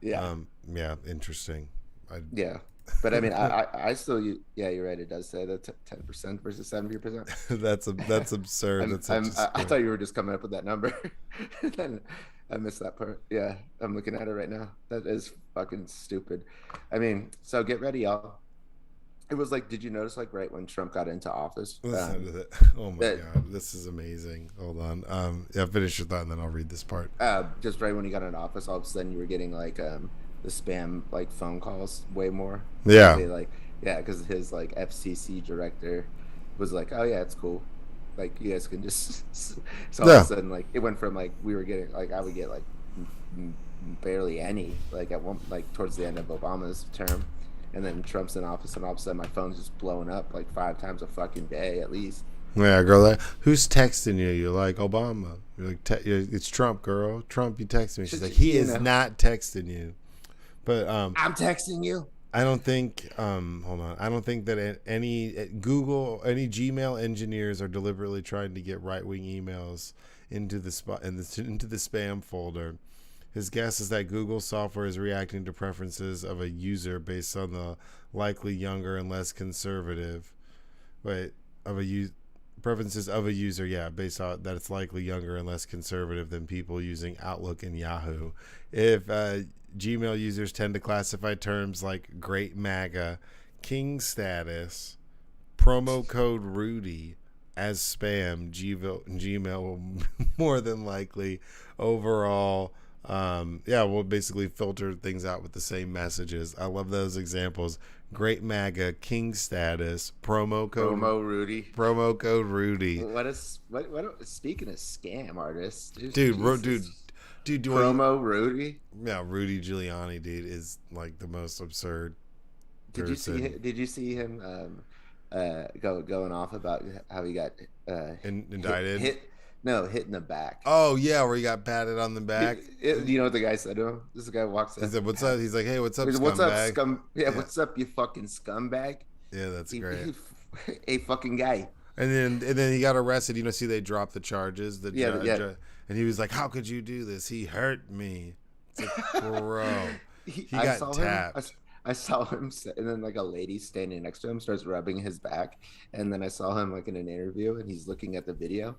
Yeah. Yeah, interesting. I, Yeah, but I mean, I still, yeah, you're right. It does say that 10% versus 70%. that's absurd. That's such a I scam. thought you were just coming up with that number. Then I missed that part. Yeah, I'm looking at it right now. That is fucking stupid. I mean, so get ready, y'all. It was like, did you notice like right when Trump got into office, Listen to that. Oh my that god, this is amazing. Hold on. Yeah, finish your thought and then I'll read this part. just right when he got into office, all of a sudden you were getting like the spam like phone calls way more because Yeah. they like, yeah, because his like FCC director was like, oh yeah, it's cool, like you guys can just so all of a Yeah. sudden like it went from like we were getting like I would get like barely any like at one like towards the end of Obama's term, and then Trump's in office and all of a sudden my phone's just blowing up like 5 times a fucking day at least. Yeah, girl. Like, who's texting you? You're like Obama. You're like, it's Trump, girl. Trump, you texting me. She's like, he You is know, not texting you. But I'm texting you. I don't think. Hold on. I don't think that any Google, any Gmail engineers are deliberately trying to get right wing emails into the spot into the spam folder. His guess is that Google software is reacting to preferences of a user based on the likely younger and less conservative, but of a preferences of a user, yeah, based on that it's likely younger and less conservative than people using Outlook and Yahoo. If Gmail users tend to classify terms like Great MAGA, King Status, promo code Rudy as spam, Gmail will more than likely overall, we'll basically filter things out with the same messages. I love those examples. Great MAGA, King Status, Rudy. promo code Rudy. Speaking of scam artists, Dude, promo Rudy. Yeah, Rudy Giuliani, dude, is like the most absurd person. Did you see him going off about how he got Indicted. hit in the back? Oh yeah, where he got patted on the back. You know what the guy said to him? This guy walks up. He said, "What's up?" He's like, "Hey, what's up, scumbag?" What's up, Yeah, what's up, you fucking scumbag? Yeah, that's great. A fucking guy. And then he got arrested. You know, see, they dropped the charges. The judge, yeah. And he was like, "How could you do this? He hurt me." It's like, bro, he got tapped. I saw him, and then like a lady standing next to him starts rubbing his back, and then I saw him like in an interview, and he's looking at the video,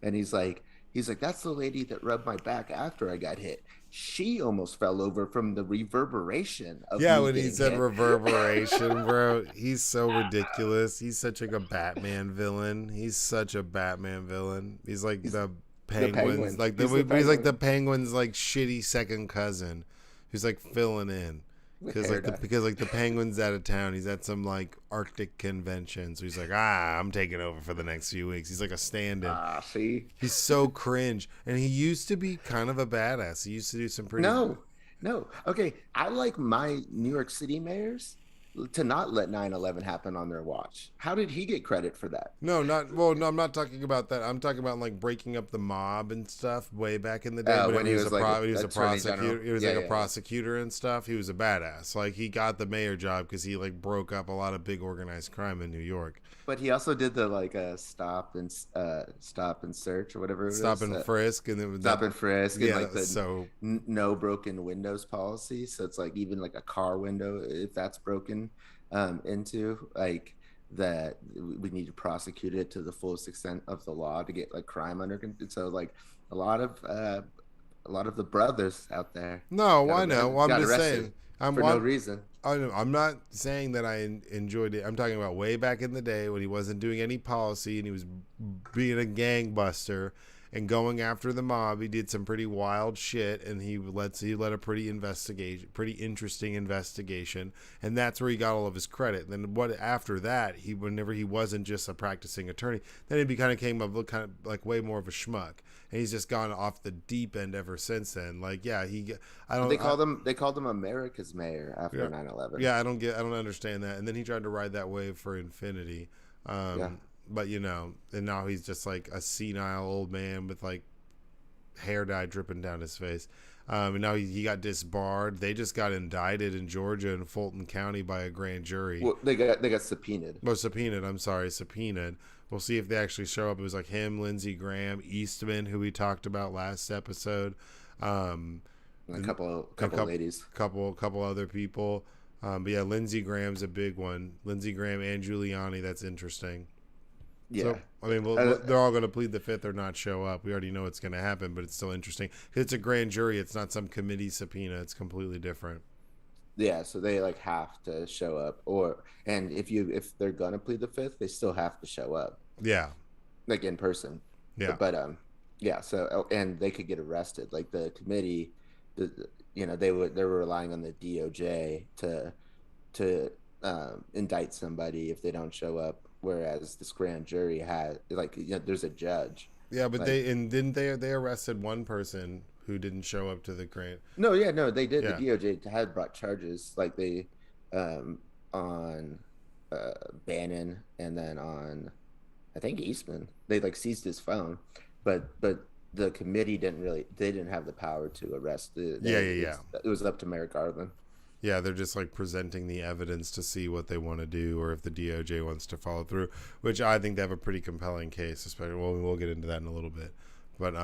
and he's like, "That's the lady that rubbed my back after I got hit. She almost fell over from the reverberation of when he said hit." reverberation, bro, he's so ridiculous. He's such like a Batman villain. He's like the Penguins, he's like the Penguins like shitty second cousin who's like filling in. Because the Penguin's out of town. He's at some like Arctic convention, so he's like, I'm taking over for the next few weeks. He's like a stand-in. See, he's so cringe, and he used to be kind of a badass. He used to do some pretty. No. Okay, I like my New York City mayors to not let 9/11 happen on their watch. How did he get credit for that? No, I'm not talking about that. I'm talking about like breaking up the mob and stuff way back in the day. When he was a prosecutor. He was a prosecutor and stuff. He was a badass. Like he got the mayor job because he like broke up a lot of big organized crime in New York. But he also did the like stop and search or whatever. Stop and frisk, and then stop and frisk, and like the so no broken windows policy. So it's like even like a car window, if that's broken into, like that, we need to prosecute it to the fullest extent of the law to get like crime under control. So like a lot of the brothers out there. No, I know. Well, I'm just saying. For no reason. I'm not saying that I enjoyed it. I'm talking about way back in the day when he wasn't doing any policy and he was being a gangbuster and going after the mob. He did some pretty wild shit, and he led a pretty interesting investigation, and that's where he got all of his credit. And then after that, whenever he wasn't just a practicing attorney, then he became way more of a schmuck. And he's just gone off the deep end ever since then. Like, yeah, they called him America's mayor after 9/11. Yeah, I don't understand that. And then he tried to ride that wave for infinity. But and now he's just like a senile old man with like hair dye dripping down his face. And now he got disbarred. They just got indicted in Georgia in Fulton County by a grand jury. Well, they got subpoenaed. Oh, subpoenaed. We'll see if they actually show up. It was like him, Lindsey Graham, Eastman, who we talked about last episode. A couple ladies. Couple other people. But yeah, Lindsey Graham's a big one. Lindsey Graham and Giuliani. That's interesting. Yeah. So, I mean, they're all going to plead the fifth or not show up. We already know it's going to happen, but it's still interesting. It's a grand jury. It's not some committee subpoena. It's completely different. Yeah, so they like have to show up, and if they're gonna plead the fifth, they still have to show up. Yeah, like in person. Yeah, but yeah. So and they could get arrested. Like the committee, they were relying on the DOJ to indict somebody if they don't show up, whereas this grand jury had there's a judge. Yeah, but they arrested one person who didn't show up to the grant. No, they did. Yeah. The DOJ had brought charges, like they on Bannon, and then on I think Eastman. They like seized his phone, but the committee didn't have the power to arrest the. It was up to Merrick Garland. Yeah, they're just like presenting the evidence to see what they want to do, or if the DOJ wants to follow through, which I think they have a pretty compelling case. Especially, we'll get into that in a little bit, but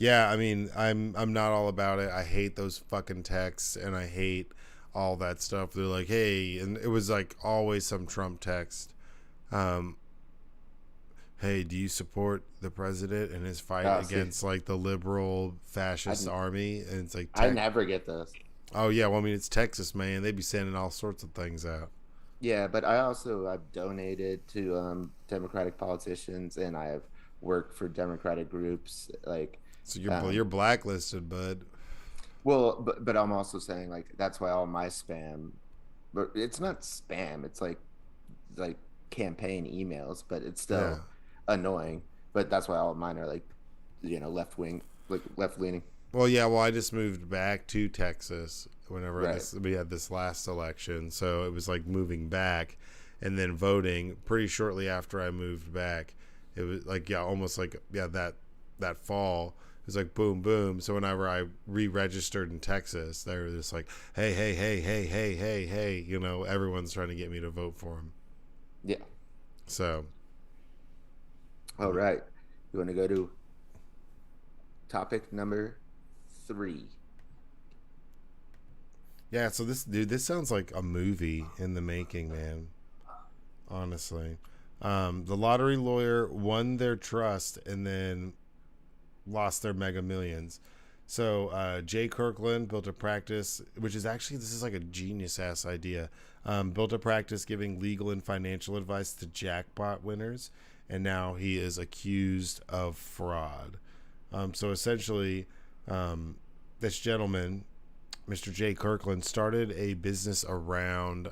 yeah, I mean, I'm not all about it. I hate those fucking texts, and I hate all that stuff. They're like, hey, and it was like always some Trump text. hey, do you support the president and his fight Oh, see, against like the liberal fascist I army? And it's like I tech. never get those. Oh yeah, well I mean it's Texas, man. They'd be sending all sorts of things out. Yeah, but I've donated to Democratic politicians, and I have worked for Democratic groups. Like, So you're um, blacklisted, bud. well, but I'm also saying like that's why all my spam, but it's not spam. It's like campaign emails, but it's Yeah. still annoying. But that's why all of mine are like, left wing, like left leaning. Well, yeah. Well, I just moved back to Texas whenever Right. we had this last election, so it was like moving back, and then voting. Pretty shortly after I moved back, it was like yeah, almost like yeah that fall. It was like boom, boom. So whenever I re-registered in Texas, they were just like, hey, hey, hey, hey, hey, hey, hey. You know, everyone's trying to get me to vote for him. Yeah. So All right. You want to go to topic number 3? yeah, so this sounds like a movie in the making, man. Honestly, the lottery lawyer won their trust and then lost their mega millions. So Jay Kirkland built a practice, which is actually this is like a genius ass idea. Built a practice giving legal and financial advice to jackpot winners, and now he is accused of fraud. So essentially, this gentleman, Mr. Jay Kirkland, started a business around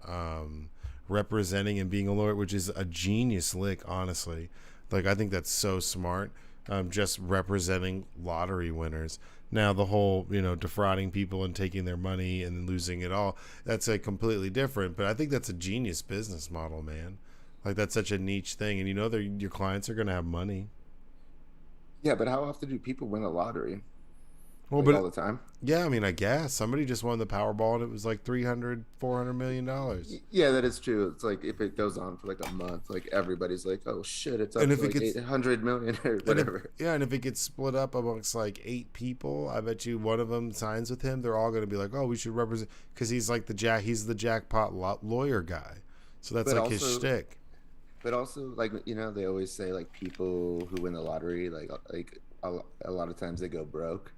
representing and being a lawyer, which is a genius lick, honestly. Like, I think that's so smart. Just representing lottery winners. Now, the whole, defrauding people and taking their money and then losing it all, that's a completely different. But I think that's a genius business model, man. Like, that's such a niche thing. And your clients are going to have money. Yeah, but how often do people win the lottery? Well, Like all but the time? yeah, I mean, I guess somebody just won the Powerball and it was like 300, $400 million. Yeah, that is true. It's like if it goes on for like a month, like everybody's like, "Oh shit, it's And up to if it like gets 800 million or and if whatever." yeah, and if it gets split up amongst like 8 people, I bet you one of them signs with him. They're all going to be like, "Oh, we should represent," because he's like he's the jackpot lawyer guy. So that's But like his also, shtick. but also, like they always say like people who win the lottery, like a lot of times they go broke.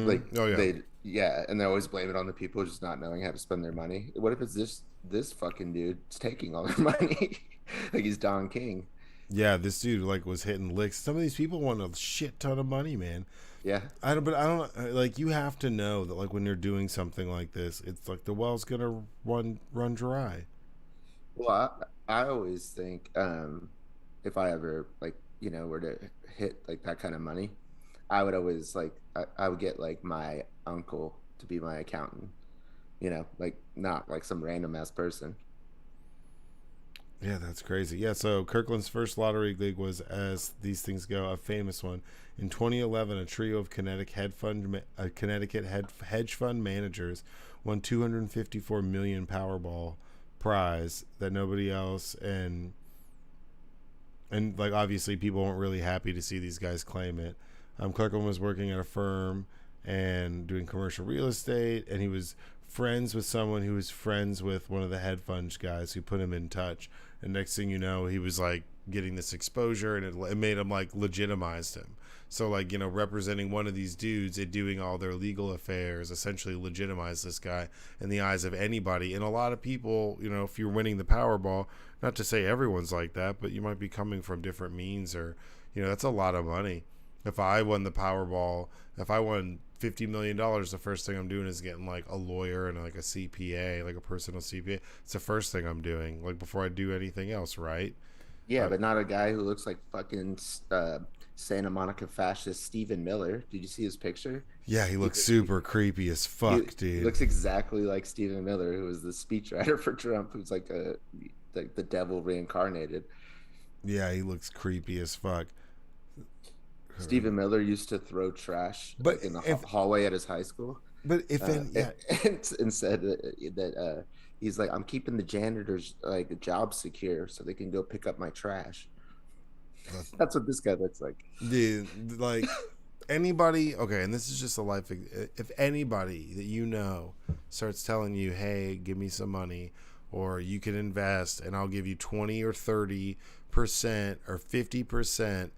Like Oh yeah, yeah, and they always blame it on the people just not knowing how to spend their money. What if it's this fucking dude's taking all their money? Like he's Don King. yeah. This dude like was hitting licks. Some of these people want a shit ton of money, man. Yeah. I don't like. You have to know that like when you're doing something like this, it's like the well's gonna run dry. Well, I always think if I ever like were to hit like that kind of money, I would always I would get like my uncle to be my accountant. Like not like some random ass person. Yeah, that's crazy. Yeah, so Kirkland's first lottery gig was, as these things go, a famous one. In 2011, a trio of Connecticut hedge fund managers won 254 million Powerball prize that nobody else and like obviously people weren't really happy to see these guys claim it. Kirkland was working at a firm and doing commercial real estate, and he was friends with someone who was friends with one of the hedge fund guys who put him in touch. And next thing you know, he was like getting this exposure, and it made him like legitimized him. So like representing one of these dudes and doing all their legal affairs essentially legitimized this guy in the eyes of anybody. And a lot of people, if you're winning the Powerball, not to say everyone's like that, but you might be coming from different means, or that's a lot of money. If I won the Powerball, if I won $50 million, the first thing I'm doing is getting like a lawyer and like a CPA, like a personal CPA. It's the first thing I'm doing, like before I do anything else, right? Yeah, but not a guy who looks like fucking Santa Monica fascist Stephen Miller. Did you see his picture? Yeah, he He, looks super creepy as he fuck, dude. looks exactly like Stephen Miller, who was the speechwriter for Trump, who's like the devil reincarnated. Yeah, he looks creepy as fuck. Stephen Miller used to throw trash But like in the if hallway at his high school, but if uh, in and, yeah, and said that he's like, I'm keeping the janitors like job secure so they can go pick up my trash. That's what this guy looks like. dude, like anybody, okay, and this is just a if anybody that starts telling you, hey, give me some money, or you can invest and I'll give you 20 or 30% or 50%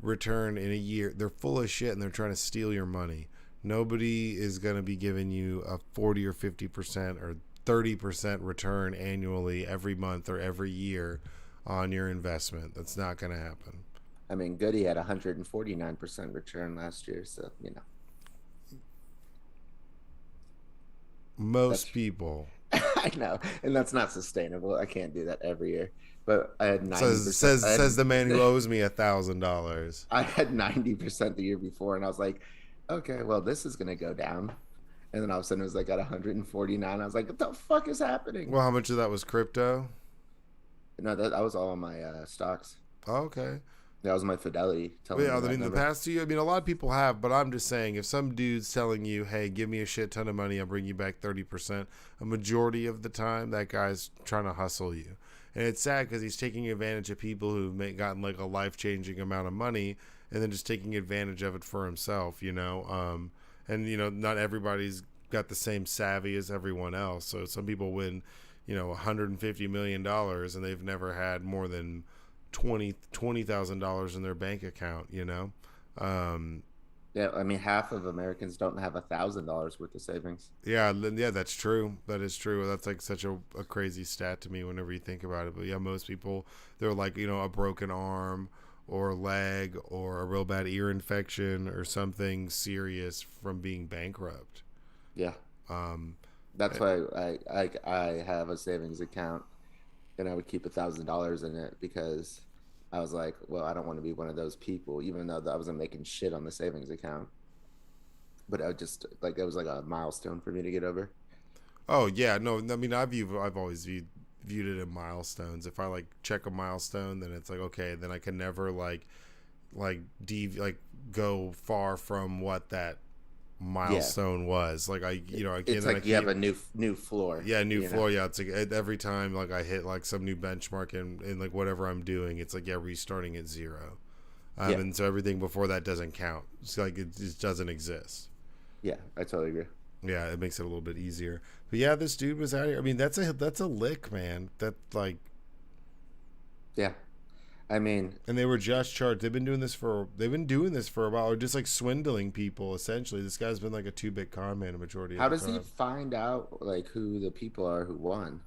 return in a year. They're full of shit and they're trying to steal your money. Nobody is going to be giving you a 40 or 50% or 30% return annually every month or every year on your investment. That's not going to happen. I mean, Goody had 149% return last year, so Most that's people. I know, and that's not sustainable. I can't do that every year. But I had Says 90%. says says the man who owes me $1,000. I had 90% the year before, and I was like, okay, well, this is gonna go down. And then all of a sudden it was like at 149. I was like, what the fuck is happening? Well, how much of that was crypto? No, that was all my stocks. Oh, okay. That was my Fidelity Well, telling yeah, me I that mean, the number. past 2 years, I mean, a lot of people have, but I'm just saying, if some dude's telling you, hey, give me a shit ton of money, I'll bring you back 30%, a majority of the time, that guy's trying to hustle you. And it's sad because he's taking advantage of people who've gotten like a life changing amount of money and then just taking advantage of it for himself, you know? And, you know, not everybody's got the same savvy as everyone else. So some people win, you know, $150 million dollars and they've never had more than $20,000 in their bank account, you know? Um, Yeah, I mean, half of Americans don't have $1,000 worth of savings. yeah, that's true. That is true. That's like such a crazy stat to me whenever you think about it. But yeah, most people, they're like, you know, a broken arm or a leg or a real bad ear infection or something serious from being bankrupt. Yeah, Um, that's why I have a savings account, and I would keep $1,000 in it because I was like, well, I don't want to be one of those people, even though I wasn't making shit on the savings account. But I just like it was like a milestone for me to get over. oh yeah, no, I mean, I've always viewed it in milestones. If I like check a milestone, then it's like okay, then I can never like go far from what that Yeah, milestone was. Like I, you know, I can't. it's Then I like you have can't. a new floor. Yeah, new You know. floor. Yeah, it's like every time like I hit like some new benchmark in like whatever I'm doing, it's like yeah, restarting at zero. Yeah, And so everything before that doesn't count. It's like it just doesn't exist. yeah, I totally agree. Yeah, it makes it a little bit easier. But yeah, this dude was out here. I mean, that's a lick, man. That like, Yeah, I mean, and they were just charged. They've been doing this for a while, or just like swindling people. Essentially, this guy's been like a 2-bit con man a majority of how the does he time. find out like who the people are who won?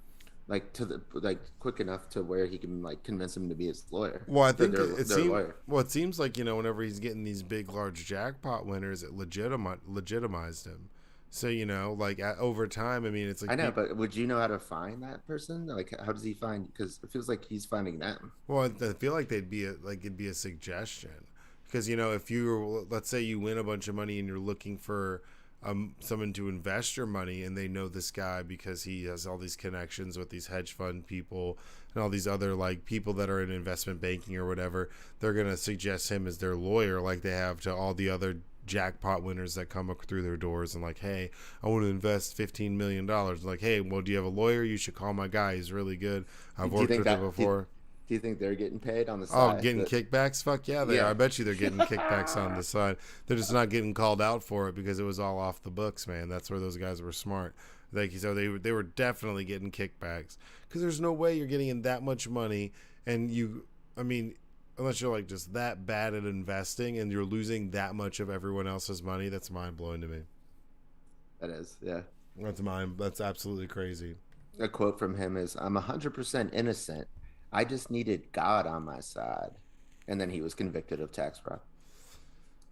Like to the like quick enough to where he can like convince them to be his lawyer Well, I or think it their seems. lawyer. Well, it seems like you know whenever he's getting these big, large jackpot winners, it legitimized him. So you know, like over time, I mean, it's I like know, people. but would you know how to find that person? Like, how does he find? Because it feels like he's finding them. Well, I feel like it'd be a suggestion because you know if you let's say you win a bunch of money and you're looking for someone to invest your money and they know this guy because he has all these connections with these hedge fund people and all these other like people that are in investment banking or whatever, they're gonna suggest him as their lawyer like they have to all the other jackpot winners that come up through their doors and like, hey, I want to invest $15 million. Like, hey, well, do you have a lawyer? You should call my guy. He's really good. I've Do you worked think with him that? before. Do you think they're getting paid on the Oh, side? getting kickbacks? Fuck yeah, they are. Yeah, I bet you they're getting kickbacks on the side. They're just not getting called out for it because it was all off the books, man. That's where those guys were smart. Like so, they were definitely getting kickbacks because there's no way you're getting in that much money and you. I mean, unless you're like just that bad at investing and you're losing that much of everyone else's money, that's mind blowing to me. that is. Yeah. That's absolutely crazy. A quote from him is, "I'm 100% innocent. I just needed God on my side." And then he was convicted of tax fraud.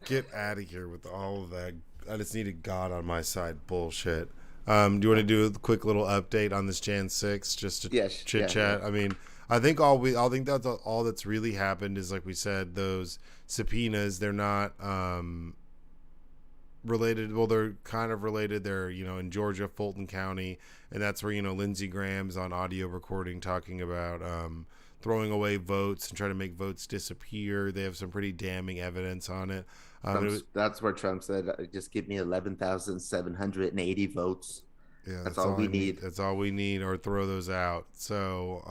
Get out of here with all of that. I just needed God on my side bullshit. Do you want to do a quick little update on this Jan 6 just to Yes. chit Yeah. Yeah. chat? I mean, I think that's all that's really happened is like we said, those subpoenas, they're not related. Well, they're kind of related. They're, you know, in Georgia, Fulton County, and that's where, you know, Lindsey Graham's on audio recording talking about throwing away votes and trying to make votes disappear. They have some pretty damning evidence on it. That's where Trump said, "Just give me 11,780 votes. Yeah, That's that's all all we I need. need." That's all we need, or throw those out. So,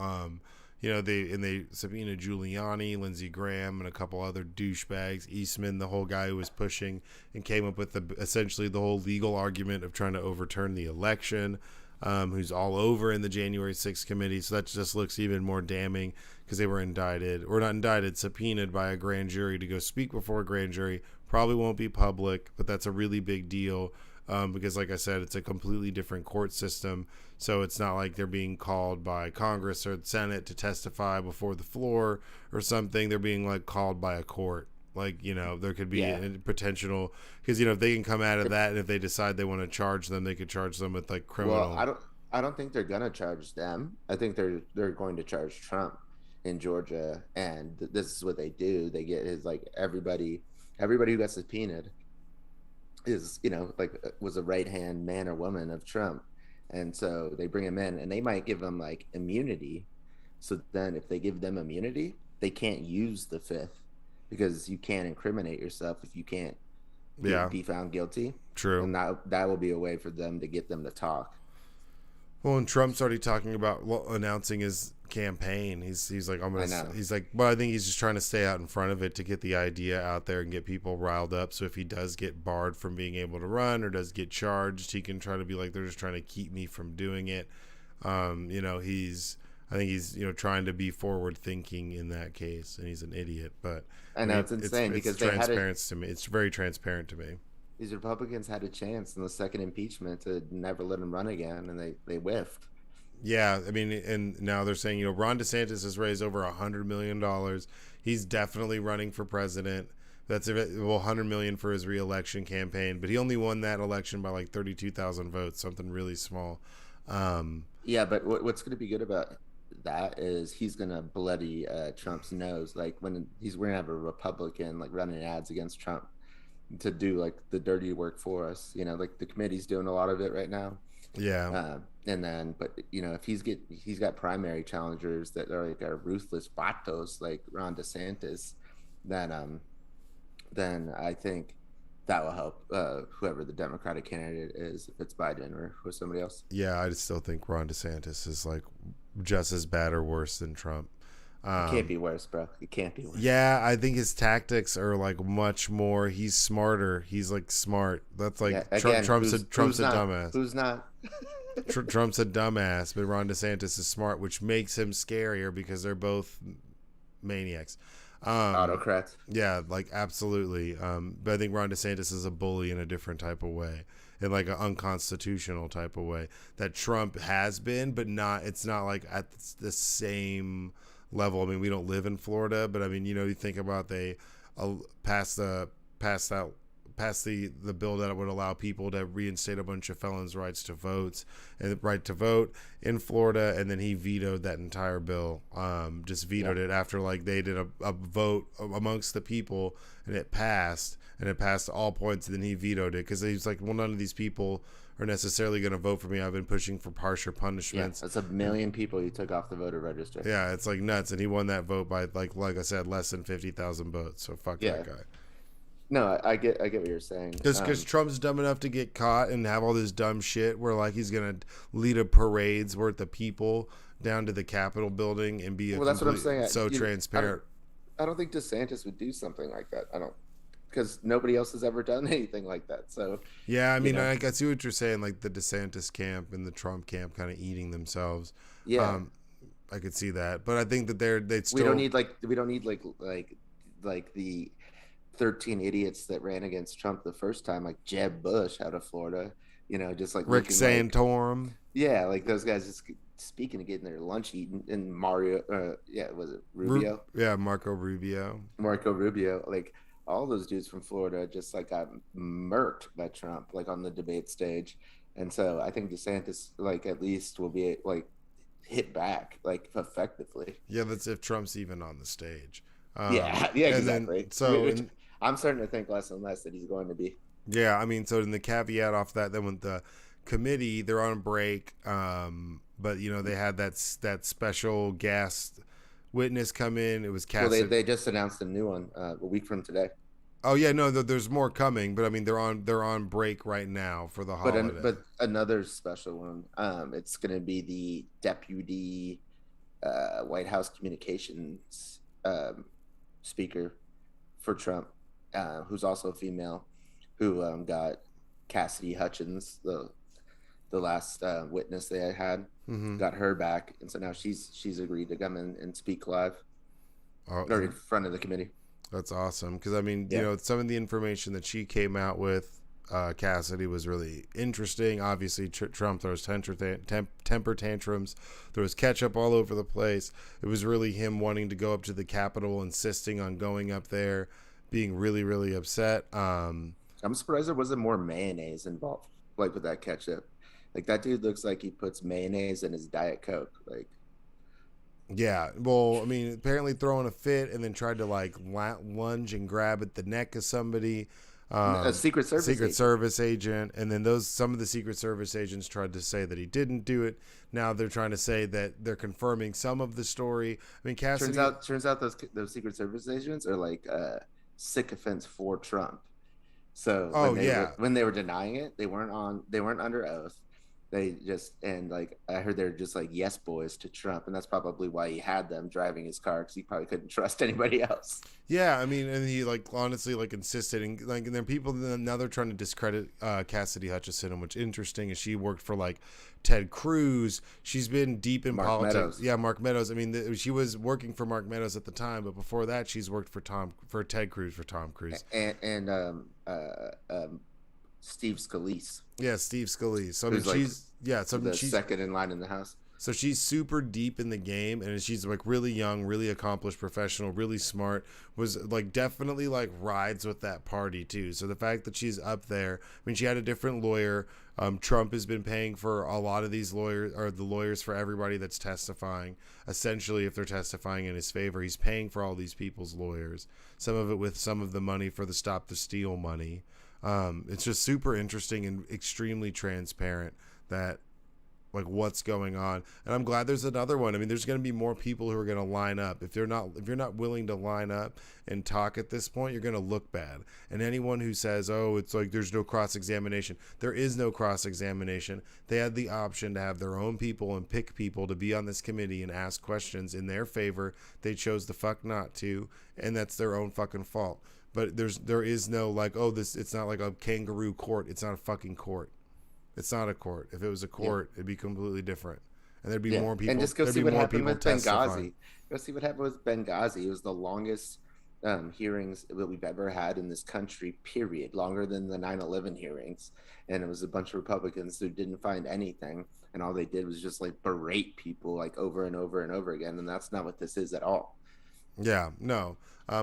you know, they subpoenaed Giuliani, Lindsey Graham, and a couple other douchebags. Eastman, the whole guy who was pushing and came up with essentially the whole legal argument of trying to overturn the election. who's all over in the January 6th committee. So that just looks even more damning because they were indicted, or not indicted, subpoenaed by a grand jury to go speak before a grand jury. Probably won't be public, but that's a really big deal because, like I said, it's a completely different court system. So it's not like they're being called by Congress or the Senate to testify before the floor or something. They're being like called by a court. Like, there could be Yeah. a potential, because if they can come out of that, and if they decide they want to charge them, they could charge them with like Well, criminal. I don't think they're gonna charge them. I think they're going to charge Trump in Georgia, and this is what they do. They get his like everybody who got subpoenaed is like was a right hand man or woman of Trump, and so they bring him in, and they might give him like immunity. So then, if they give them immunity, they can't use the fifth because you can't incriminate yourself if you can't Yeah, be found guilty, true. and that will be a way for them to get them to talk. Well, and Trump's already talking about announcing his campaign. He's like, I'm I gonna. know. He's like, well, I think he's just trying to stay out in front of it to get the idea out there and get people riled up. So if he does get barred from being able to run or does get charged, he can try to be like, they're just trying to keep me from doing it. He's. I think he's trying to be forward thinking in that case, and he's an idiot. But I I know mean, it's insane it's because they had it. transparent to me. It's very transparent to me. These Republicans had a chance in the second impeachment to never let him run again, and they whiffed. Yeah, I mean, and now they're saying, Ron DeSantis has raised over $100 million. He's definitely running for president. That's $100 million for his reelection campaign, but he only won that election by like 32,000 votes, something really small. Yeah, but what's going to be good about that is he's going to bloody Trump's nose. Like when we're going to have a Republican like running ads against Trump to do like the dirty work for us. Like the committee's doing a lot of it right now. Yeah, And then, but if he's got primary challengers that are like are ruthless vatos like Ron DeSantis, then I think that will help whoever the Democratic candidate is, if it's Biden or somebody else. yeah, I still think Ron DeSantis is like just as bad or worse than Trump. It can't be worse, bro. It can't be worse. Yeah, I think his tactics are like much more. He's smarter. He's like smart. That's like Yeah, again, Trump's who's a not? dumbass. Who's not? Trump's a dumbass, but Ron DeSantis is smart, which makes him scarier because they're both maniacs. Autocrats. Yeah, like absolutely. But I think Ron DeSantis is a bully in a different type of way, in like an unconstitutional type of way that Trump has been, but not. It's not like at the same level. I mean, we don't live in Florida, but I mean, you think about they passed the bill that would allow people to reinstate a bunch of felons' rights to votes and right to vote in Florida, and then he vetoed that entire bill. Just vetoed it after like they did a vote amongst the people, and it passed all points, and then he vetoed it because he's like, well, none of these people are necessarily going to vote for me. I've been pushing for harsher punishments. Yeah, that's 1 million people you took off the voter register. Yeah, it's like nuts, and he won that vote by like I said, less than 50,000 votes. So fuck that guy. No, I get what you're saying. Because Trump's dumb enough to get caught and have all this dumb shit where like he's gonna lead a parades worth of people down to the Capitol building and be that's what I'm saying. So transparent. I don't think DeSantis would do something like that. I don't, because nobody else has ever done anything like that. So yeah, I mean, I see what you're saying. Like the DeSantis camp and the Trump camp kind of eating themselves. Yeah, I could see that, but I think that they'd still. We don't need like the 13 idiots that ran against Trump the first time, like Jeb Bush out of Florida, just like Rick Santorum. Yeah, like those guys just speaking of getting their lunch eaten. And Mario, was it Rubio? Marco Rubio. Like all those dudes from Florida just like got murked by Trump, like on the debate stage. And so I think DeSantis, like at least will be like hit back like effectively. Yeah, that's if Trump's even on the stage. Yeah, exactly. I'm starting to think less and less that he's going to be. Yeah, I mean, so in the caveat off that, then with the committee, they're on break, but they had that special guest witness come in. It was cast. Well, they just announced a new one a week from today. Oh yeah, no, there's more coming, but I mean they're on break right now for the holiday. But another special one. It's going to be the deputy White House communications speaker for Trump. Who's also a female, who got Cassidy Hutchins, the the last witness they had, Mm-hmm. got her back, and so now she's agreed to come in and speak live Oh, or in front of the committee. that's awesome. Because I mean, Yeah, some of the information that she came out with, Cassidy, was really interesting. Obviously, Trump throws temper tantrums, throws ketchup all over the place. It was really him wanting to go up to the Capitol, insisting on going up there, being really, really upset. I'm surprised there wasn't more mayonnaise involved, like with that ketchup. Like that dude looks like he puts mayonnaise in his Diet Coke. Like Yeah, well, I mean, apparently throwing a fit and then tried to like lunge and grab at the neck of somebody, a Secret Service Secret agent. Service agent, and then some of the Secret Service agents tried to say that he didn't do it. Now they're trying to say that they're confirming some of the story. I mean, Cassidy. Turns out those Secret Service agents are like sycophants for Trump. So Oh yeah, when they were denying it, they weren't under oath. They just and like I heard they're just like yes boys to Trump, and that's probably why he had them driving his car because he probably couldn't trust anybody else. yeah. I mean, and he like honestly like insisted, and like and then people now they're trying to discredit Cassidy Hutchinson, and what's interesting is she worked for like Ted Cruz. She's been deep in Mark politics. Meadows Yeah, Mark Meadows. I mean, she was working for Mark Meadows at the time, but before that, she's worked for Ted Cruz for Tom Cruise. and Steve Scalise, Yeah, Steve Scalise. So I mean, who's like she's second in line in the House. so she's super deep in the game, and she's like really young, really accomplished professional, really smart. Was like definitely like rides with that party too. So the fact that she's up there, I mean, she had a different lawyer. Trump has been paying for a lot of these lawyers, or the lawyers for everybody that's testifying. Essentially, if they're testifying in his favor, he's paying for all these people's lawyers. Some of it with some of the money for the Stop the Steal money. It's just super interesting and extremely transparent that like what's going on, and I'm glad there's another one. I mean, there's going to be more people who are going to line up. If you're not willing to line up and talk at this point, you're going to look bad. And anyone who says, oh, it's like there's no cross-examination, there is no cross-examination. They had the option to have their own people and pick people to be on this committee and ask questions in their favor. They chose the fuck not to, and that's their own fucking fault. But there is no like, oh, this, it's not like a kangaroo court. It's not a fucking court. It's not a court. If it was a court, it'd be completely different, and there'd be Yeah, more people. and just go There'd see be what more happened people with testifying. Benghazi. Go see what happened with Benghazi. It was the longest hearings that we've ever had in this country. Period. Longer than the 9/11 hearings, and it was a bunch of Republicans who didn't find anything, and all they did was just like berate people like over and over and over again, and that's not what this is at all. Yeah, no.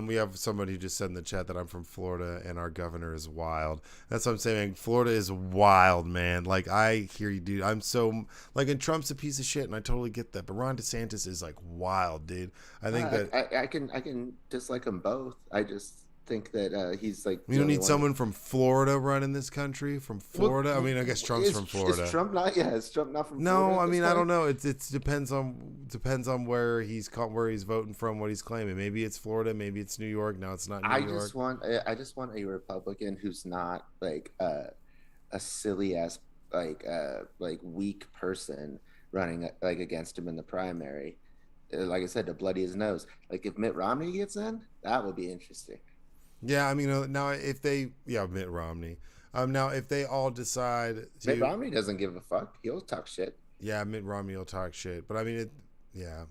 We have somebody who just said in the chat that I'm from Florida and our governor is wild. That's what I'm saying. Florida is wild, man. Like, I hear you, dude. I'm so, like, and Trump's a piece of shit, and I totally get that. But Ron DeSantis is, like, wild, dude. I think that. I can dislike them both. I just think that he's like We the don't only need one. someone from Florida running this country. From Florida? I mean, I guess Trump's from Florida. Is Trump not? Yeah, is Trump not from Florida No, at I this mean I don't point? know. It depends on where he's voting from, what he's claiming. Maybe it's Florida, maybe it's New York. Now it's not New York. I just want a Republican who's not like a silly ass like weak person running like against him in the primary. Like I said, to bloody his nose. Like if Mitt Romney gets in, that would be interesting. Yeah, I mean now if they Mitt Romney. Now if they all decide Mitt to Romney doesn't give a fuck. He'll talk shit. Mitt Romney will talk shit, but I mean yeah.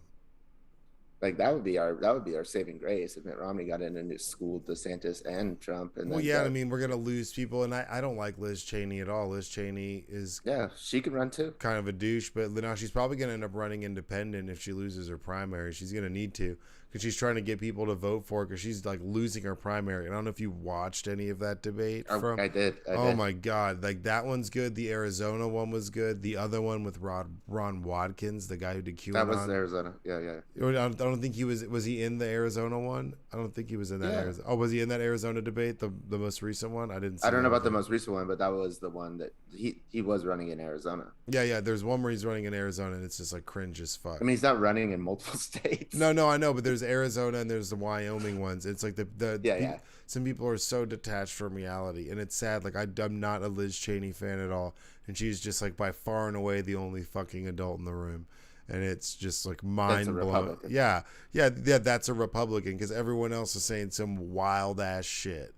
Like that would be our saving grace if Mitt Romney got in and schooled DeSantis and Trump and Well, then yeah, I mean we're gonna lose people, and I don't like Liz Cheney at all. Liz Cheney is yeah, she can run too. kind of a douche, but now she's probably going to end up running independent if she loses her primary. She's going to need to because she's trying to get people to vote for her because she's like losing her primary. And I don't know if you watched any of that debate. I did. Oh my God. Like that one's good. The Arizona one was good. The other one with Ron Watkins, the guy who did QAnon. That was Arizona. Yeah, yeah. I don't think was he in the Arizona one? I don't think he was in that. Yeah. Oh, was he in that Arizona debate? The most recent one? I didn't see I don't know about the one. most recent one, but that was the one that he was running in Arizona. Yeah. There's one where he's running in Arizona and it's just like cringe as fuck. I mean, he's not running in multiple states. No, I know, but there's Arizona and there's the Wyoming ones. It's like Yeah. some people are so detached from reality, and it's sad. Like I'm not a Liz Cheney fan at all, and she's just like by far and away the only fucking adult in the room, and it's just like mind blowing. Yeah. That's a Republican because everyone else is saying some wild ass shit.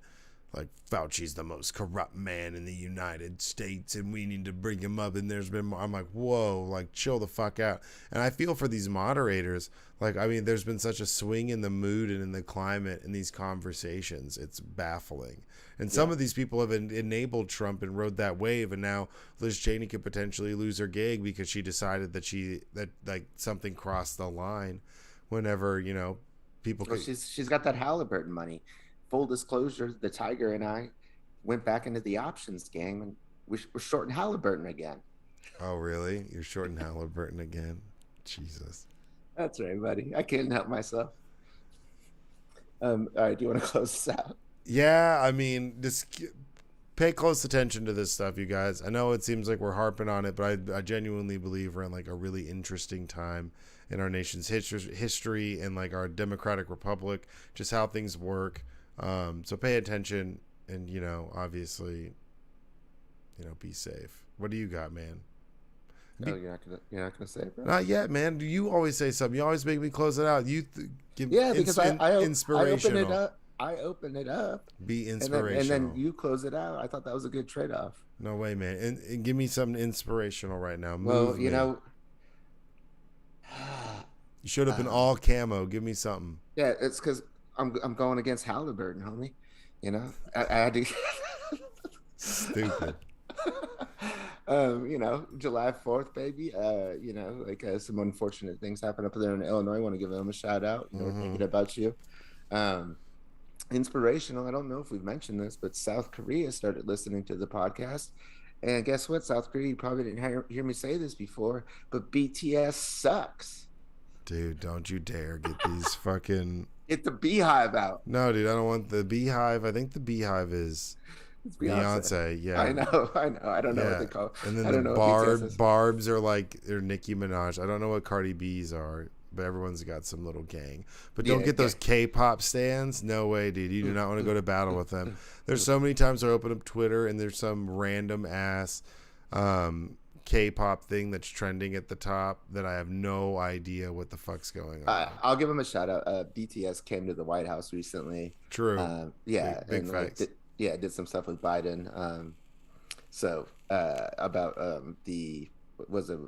like Fauci's the most corrupt man in the United States and we need to bring him up. And there's been, I'm like, whoa, like chill the fuck out. And I feel for these moderators. Like, I mean, there's been such a swing in the mood and in the climate in these conversations. It's baffling. And some of these people have enabled Trump and rode that wave. And now Liz Cheney could potentially lose her gig because she decided that like something crossed the line whenever, you know, people Well, could. she's got that Halliburton money. Full disclosure, the Tiger and I went back into the options game, and we're shorting Halliburton again. Oh, really? You're shorting Halliburton again? Jesus. That's right, buddy. I can't help myself. All right, do you want to close this out? Yeah, I mean, just pay close attention to this stuff, you guys. I know it seems like we're harping on it, but I genuinely believe we're in like a really interesting time in our nation's history and like our democratic republic, just how things work. So pay attention and, you know, obviously, you know, be safe. What do you got, man? Oh, you're not gonna say it, bro? Not yet, man. You always say something. You always make me close it out. Give Because I open it inspirational. up. I open it up, Be and inspirational. then you close it out. I thought that was a good trade off. No way, man. And give me something inspirational right now. Well, Move you me. know, You showed up in all camo. Give me something. yeah, it's because I'm going against Halliburton, homie. You know, I had to. Stupid. You know, July 4th, baby. You know, like some unfortunate things happened up there in Illinois. I want to give them a shout out. You know, we're thinking about you. Inspirational. I don't know if we've mentioned this, but South Korea started listening to the podcast. And guess what? South Korea, you probably didn't hear me say this before, but BTS sucks. Dude, don't you dare get these fucking. Get the Beehive out. No, dude, I don't want the Beehive. I think the Beehive is It's Beyonce. Yeah. I know. I don't know what they call it. And then I don't know Barbs are like, they're Nicki Minaj. I don't know what Cardi B's are, but everyone's got some little gang. But don't get those K-pop stands. No way, dude. You do not want to go to battle with them. There's so many times I open up Twitter and there's some random ass K-pop thing that's trending at the top that I have no idea what the fuck's going on. I'll give them a shout out. BTS came to the White House recently. True. Big facts. Did some stuff with Biden. About was it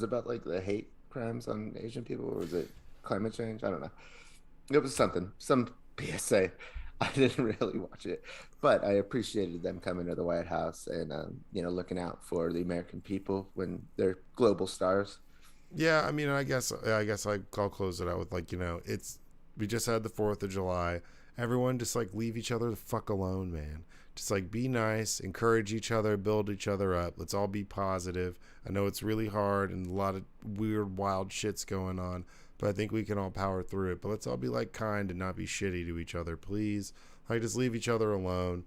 about like the hate crimes on Asian people, or was it climate change? I don't know. It was some PSA. I didn't really watch it, but I appreciated them coming to the White House and you know, looking out for the American people when they're global stars. Yeah, I mean, I guess I'll close it out with like, you know, we just had the 4th of July. Everyone just like leave each other the fuck alone, man. Just like be nice, encourage each other, build each other up. Let's all be positive. I know it's really hard and a lot of weird, wild shit's going on, but I think we can all power through it. But let's all be like kind and not be shitty to each other, please. Like just leave each other alone.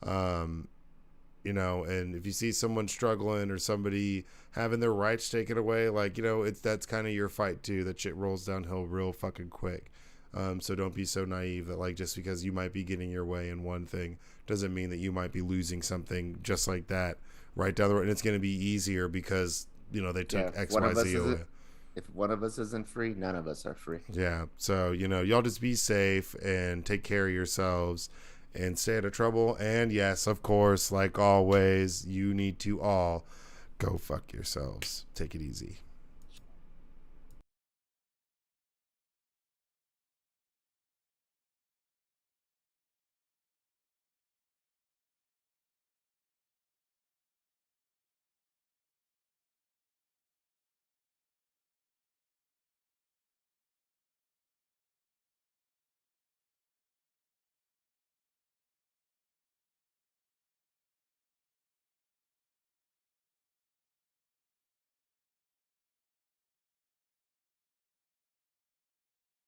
You know, and if you see someone struggling or somebody having their rights taken away, like, you know, that's kind of your fight too. That shit rolls downhill real fucking quick. So don't be so naive that like just because you might be getting your way in one thing doesn't mean that you might be losing something just like that right down the road. And it's going to be easier because, you know, they took X, Y, Z away. If one of us isn't free, none of us are free. Yeah. So, you know, y'all just be safe and take care of yourselves and stay out of trouble. And yes, of course, like always, you need to all go fuck yourselves. Take it easy.